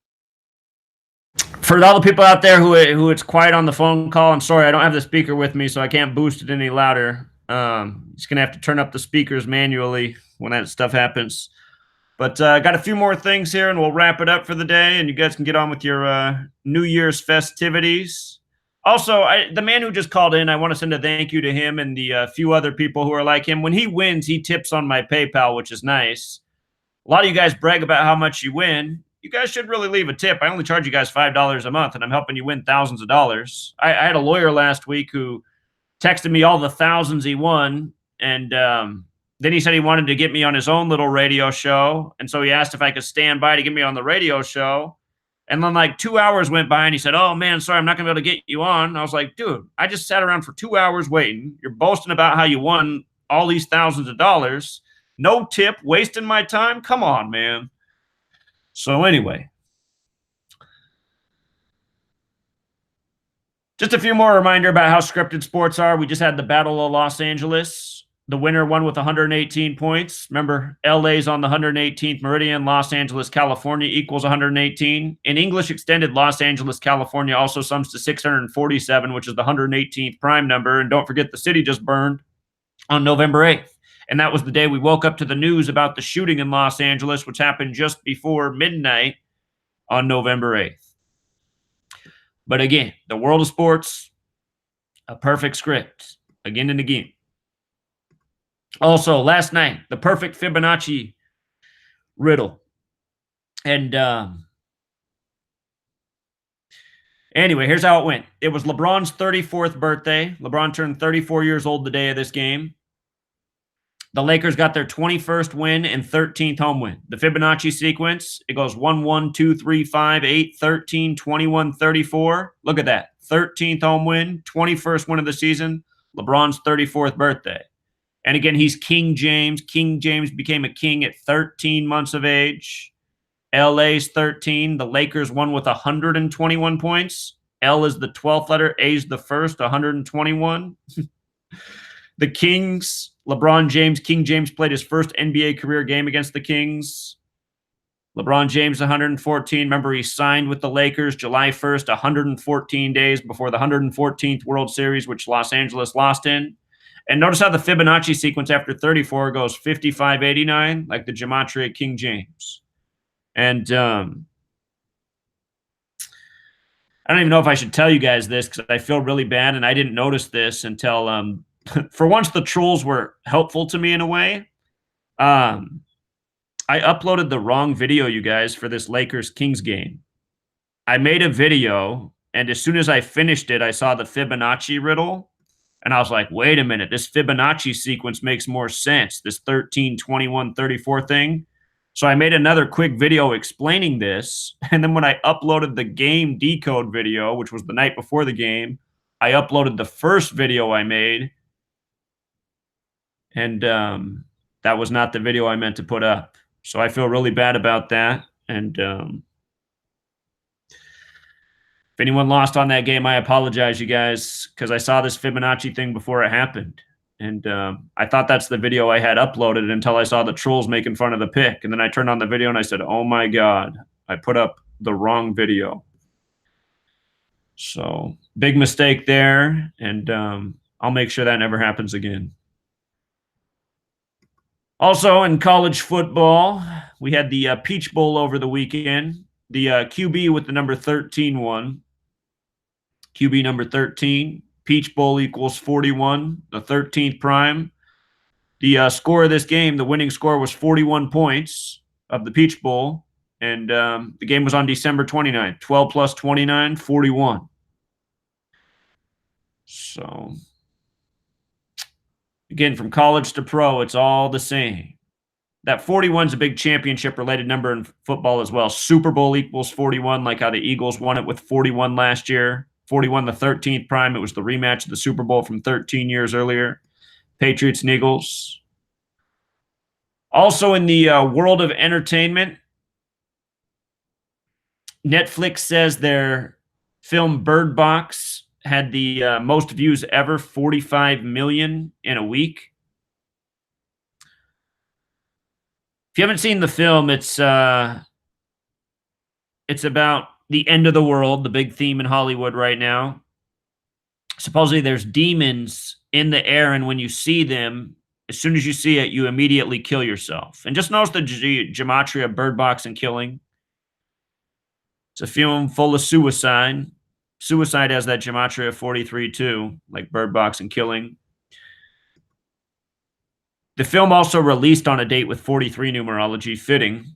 For all the people out there who it's quiet on the phone call, I'm sorry, I don't have the speaker with me, so I can't boost it any louder. Just gonna have to turn up the speakers manually when that stuff happens. But got a few more things here, and we'll wrap it up for the day, and you guys can get on with your New Year's festivities. Also, the man who just called in, I want to send a thank you to him and the few other people who are like him. When he wins, he tips on my PayPal, which is nice. A lot of you guys brag about how much you win. You guys should really leave a tip. I only charge you guys $5 a month, and I'm helping you win thousands of dollars. I had a lawyer last week who texted me all the thousands he won, and then he said he wanted to get me on his own little radio show, and so he asked if I could stand by to get me on the radio show. And then like 2 hours went by, and he said, "Oh, man, sorry, I'm not going to be able to get you on." And I was like, dude, I just sat around for 2 hours waiting. You're boasting about how you won all these thousands of dollars. No tip, wasting my time? Come on, man. So anyway, just a few more reminder about how scripted sports are. We just had the Battle of Los Angeles. The winner won with 118 points. Remember, LA's on the 118th meridian. Los Angeles, California equals 118. In English extended, Los Angeles, California also sums to 647, which is the 118th prime number. And don't forget, the city just burned on November 8th. And that was the day we woke up to the news about the shooting in Los Angeles, which happened just before midnight on November 8th. But again, the world of sports, a perfect script, again and again. Also, last night, the perfect Fibonacci riddle. And anyway, here's how it went. It was LeBron's 34th birthday. LeBron turned 34 years old the day of this game. The Lakers got their 21st win and 13th home win. The Fibonacci sequence, it goes 1, 1, 2, 3, 5, 8, 13, 21, 34. Look at that. 13th home win, 21st win of the season, LeBron's 34th birthday. And again, he's King James. King James became a king at 13 months of age. LA's 13. The Lakers won with 121 points. L is the 12th letter. A is the first, 121. The Kings, LeBron James, King James played his first NBA career game against the Kings. LeBron James, 114. Remember, he signed with the Lakers July 1st, 114 days before the 114th World Series, which Los Angeles lost in. And notice how the Fibonacci sequence after 34 goes 5589, like the Gematria King James. And I don't even know if I should tell you guys this because I feel really bad and I didn't notice this until for once the trolls were helpful to me in a way. Um, I uploaded the wrong video, you guys, for this Lakers Kings game. I made a video, and as soon as I finished it, I saw the Fibonacci riddle, and I was like, wait a minute, this Fibonacci sequence makes more sense, this 13, 21, 34 thing. So I made another quick video explaining this, and then when I uploaded the game decode video, which was the night before the game, I uploaded the first video I made, and that was not the video I meant to put up. So I feel really bad about that, and if anyone lost on that game, I apologize, you guys, because I saw this Fibonacci thing before it happened. And I thought that's the video I had uploaded until I saw the trolls making fun of the pick. And then I turned on the video and I said, oh my God, I put up the wrong video. So big mistake there. And I'll make sure that never happens again. Also in college football, we had the Peach Bowl over the weekend. The QB with the number 13 won. QB number 13. Peach Bowl equals 41, the 13th prime. The score of this game, the winning score was 41 points of the Peach Bowl. And the game was on December 29th. 12 plus 29, 41. So, again, from college to pro, it's all the same. That 41 is a big championship-related number in football as well. Super Bowl equals 41, like how the Eagles won it with 41 last year. 41, the 13th prime. It was the rematch of the Super Bowl from 13 years earlier. Patriots and Eagles. Also in the world of entertainment, Netflix says their film Bird Box had the most views ever, 45 million in a week. If you haven't seen the film, it's about the end of the world, the big theme in Hollywood right now. Supposedly there's demons in the air, and when you see them, as soon as you see it, you immediately kill yourself. And just notice the Gematria, bird box, and killing. It's a film full of suicide. Suicide has that Gematria 43 too, like bird box and killing. The film also released on a date with 43 numerology, fitting.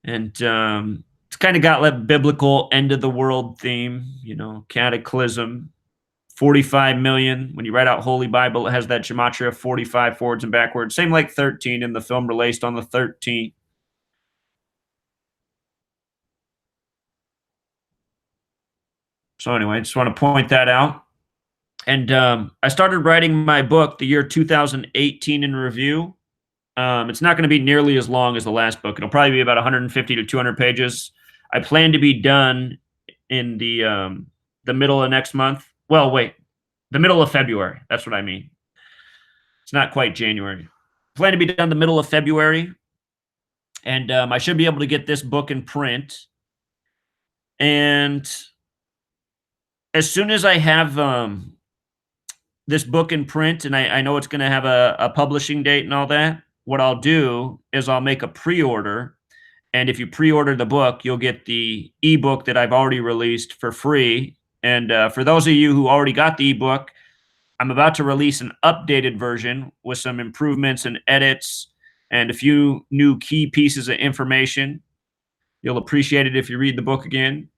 And it's kind of got that biblical end of the world theme, you know, cataclysm. 45 million. When you write out Holy Bible, it has that Gematria 45 forwards and backwards. Same like 13 in the film released on the 13th. So anyway, I just want to point that out. And I started writing my book, the year 2018 in review. It's not going to be nearly as long as the last book. It'll probably be about 150 to 200 pages. I plan to be done in the middle of next month. Well, wait, the middle of February. That's what I mean. It's not quite January. I plan to be done the middle of February. And I should be able to get this book in print. And as soon as I have this book in print, and I know it's going to have a publishing date and all that, what I'll do is I'll make a pre-order. And if you pre-order the book, you'll get the ebook that I've already released for free. And for those of you who already got the ebook, I'm about to release an updated version with some improvements and edits and a few new key pieces of information. You'll appreciate it if you read the book again.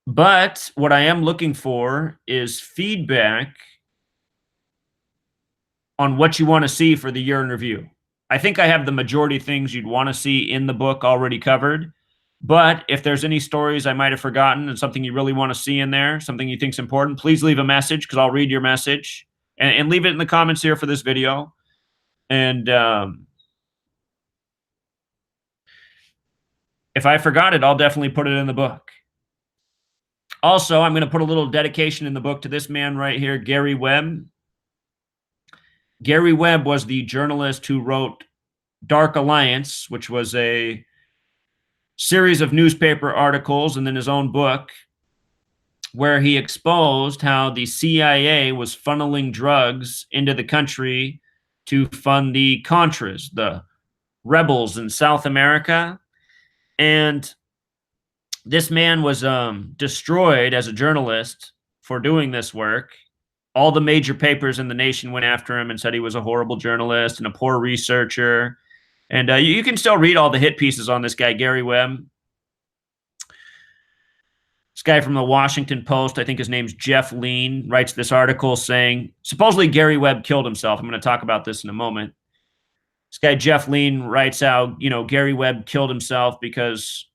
But what I am looking for is feedback on what you want to see for the year in review. I think I have the majority of things you'd want to see in the book already covered. But if there's any stories I might have forgotten and something you really want to see in there, something you think is important, please leave a message because I'll read your message. And leave it in the comments here for this video. And if I forgot it, I'll definitely put it in the book. Also, I'm going to put a little dedication in the book to this man right here, Gary Webb. Gary Webb was the journalist who wrote Dark Alliance, which was a series of newspaper articles and then his own book where he exposed how the CIA was funneling drugs into the country to fund the Contras, the rebels in South America. And this man was destroyed as a journalist for doing this work. All the major papers in the nation went after him and said he was a horrible journalist and a poor researcher. And you can still read all the hit pieces on this guy, Gary Webb. This guy from the Washington Post, I think his name's Jeff Lean, writes this article saying, supposedly Gary Webb killed himself. I'm going to talk about this in a moment. This guy, Jeff Lean, writes how, Gary Webb killed himself because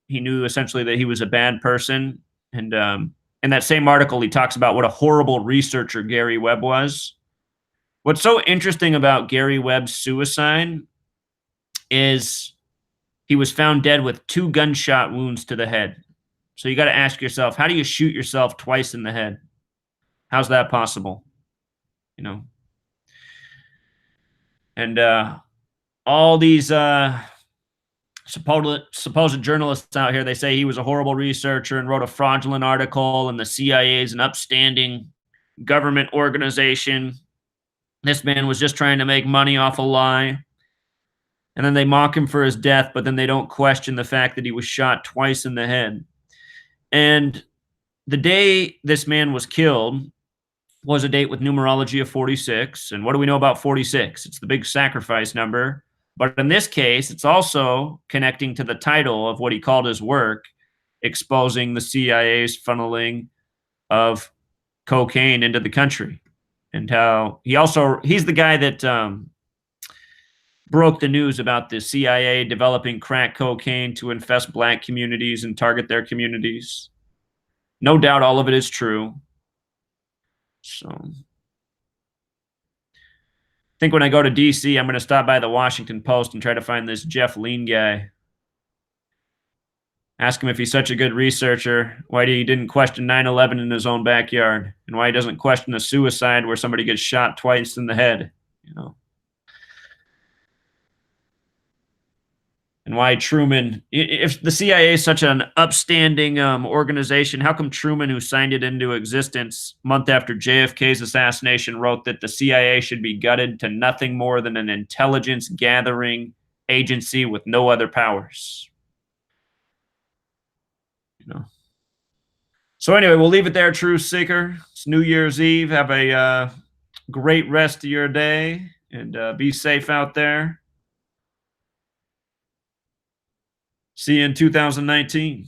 he knew essentially that he was a bad person. And in that same article, he talks about what a horrible researcher Gary Webb was. What's so interesting about Gary Webb's suicide is he was found dead with 2 gunshot wounds to the head. So you got to ask yourself, how do you shoot yourself twice in the head? How's that possible? And all these supposed journalists out here, they say he was a horrible researcher and wrote a fraudulent article, and the CIA is an upstanding government organization. This man was just trying to make money off a lie. And then they mock him for his death, but then they don't question the fact that he was shot twice in the head. And the day this man was killed was a date with numerology of 46. And what do we know about 46? It's the big sacrifice number. But in this case, it's also connecting to the title of what he called his work, exposing the CIA's funneling of cocaine into the country. And how he's the guy that broke the news about the CIA developing crack cocaine to infest black communities and target their communities. No doubt all of it is true. So I think when I go to DC, I'm going to stop by the Washington Post and try to find this Jeff Lean guy. Ask him if he's such a good researcher, why he didn't question 9/11 in his own backyard, and why he doesn't question a suicide where somebody gets shot twice in the head, And why Truman, if the CIA is such an upstanding organization, how come Truman, who signed it into existence month after JFK's assassination, wrote that the CIA should be gutted to nothing more than an intelligence gathering agency with no other powers? So anyway, we'll leave it there, Truth Seeker. It's New Year's Eve. Have a great rest of your day, and be safe out there. See you in 2019.